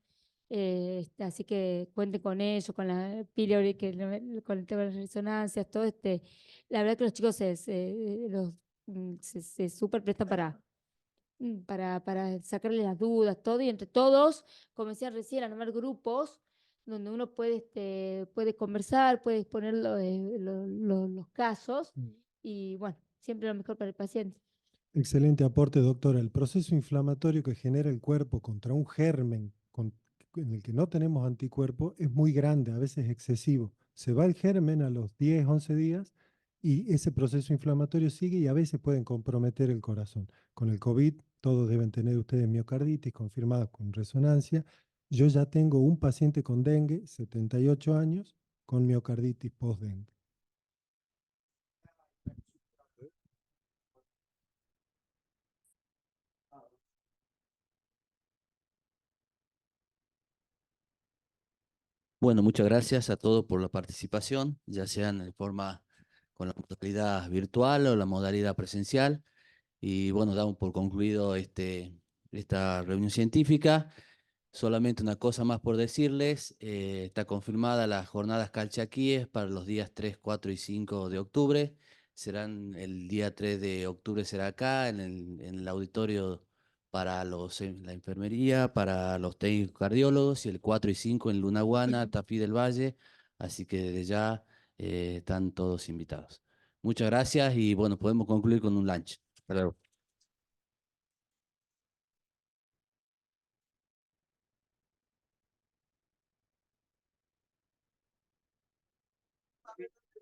así que cuenten con ellos, con la pylori, con el tema de las resonancias, todo la verdad que los chicos se súper prestan para sacarle las dudas, todo, y entre todos, como decía recién, armar grupos donde uno puede conversar, puede exponer los casos, y bueno, siempre lo mejor para el paciente. Excelente aporte, doctora. El proceso inflamatorio que genera el cuerpo contra un germen en el que no tenemos anticuerpo es muy grande, a veces excesivo. Se va el germen a los 10, 11 días y ese proceso inflamatorio sigue y a veces pueden comprometer el corazón. Con el COVID, todos deben tener ustedes miocarditis confirmada con resonancia. Yo ya tengo un paciente con dengue, 78 años, con miocarditis post-dengue. Bueno, muchas gracias a todos por la participación, ya sean en forma con la modalidad virtual o la modalidad presencial. Y bueno, damos por concluido esta reunión científica. Solamente una cosa más por decirles, está confirmada las jornadas calchaquíes para los días 3, 4 y 5 de octubre. El día 3 de octubre será acá, en el auditorio para la enfermería, para los técnicos cardiólogos, y el 4 y 5 en Lunahuana, Tafí del Valle. Así que desde ya están todos invitados. Muchas gracias y bueno, podemos concluir con un lunch. Hasta luego.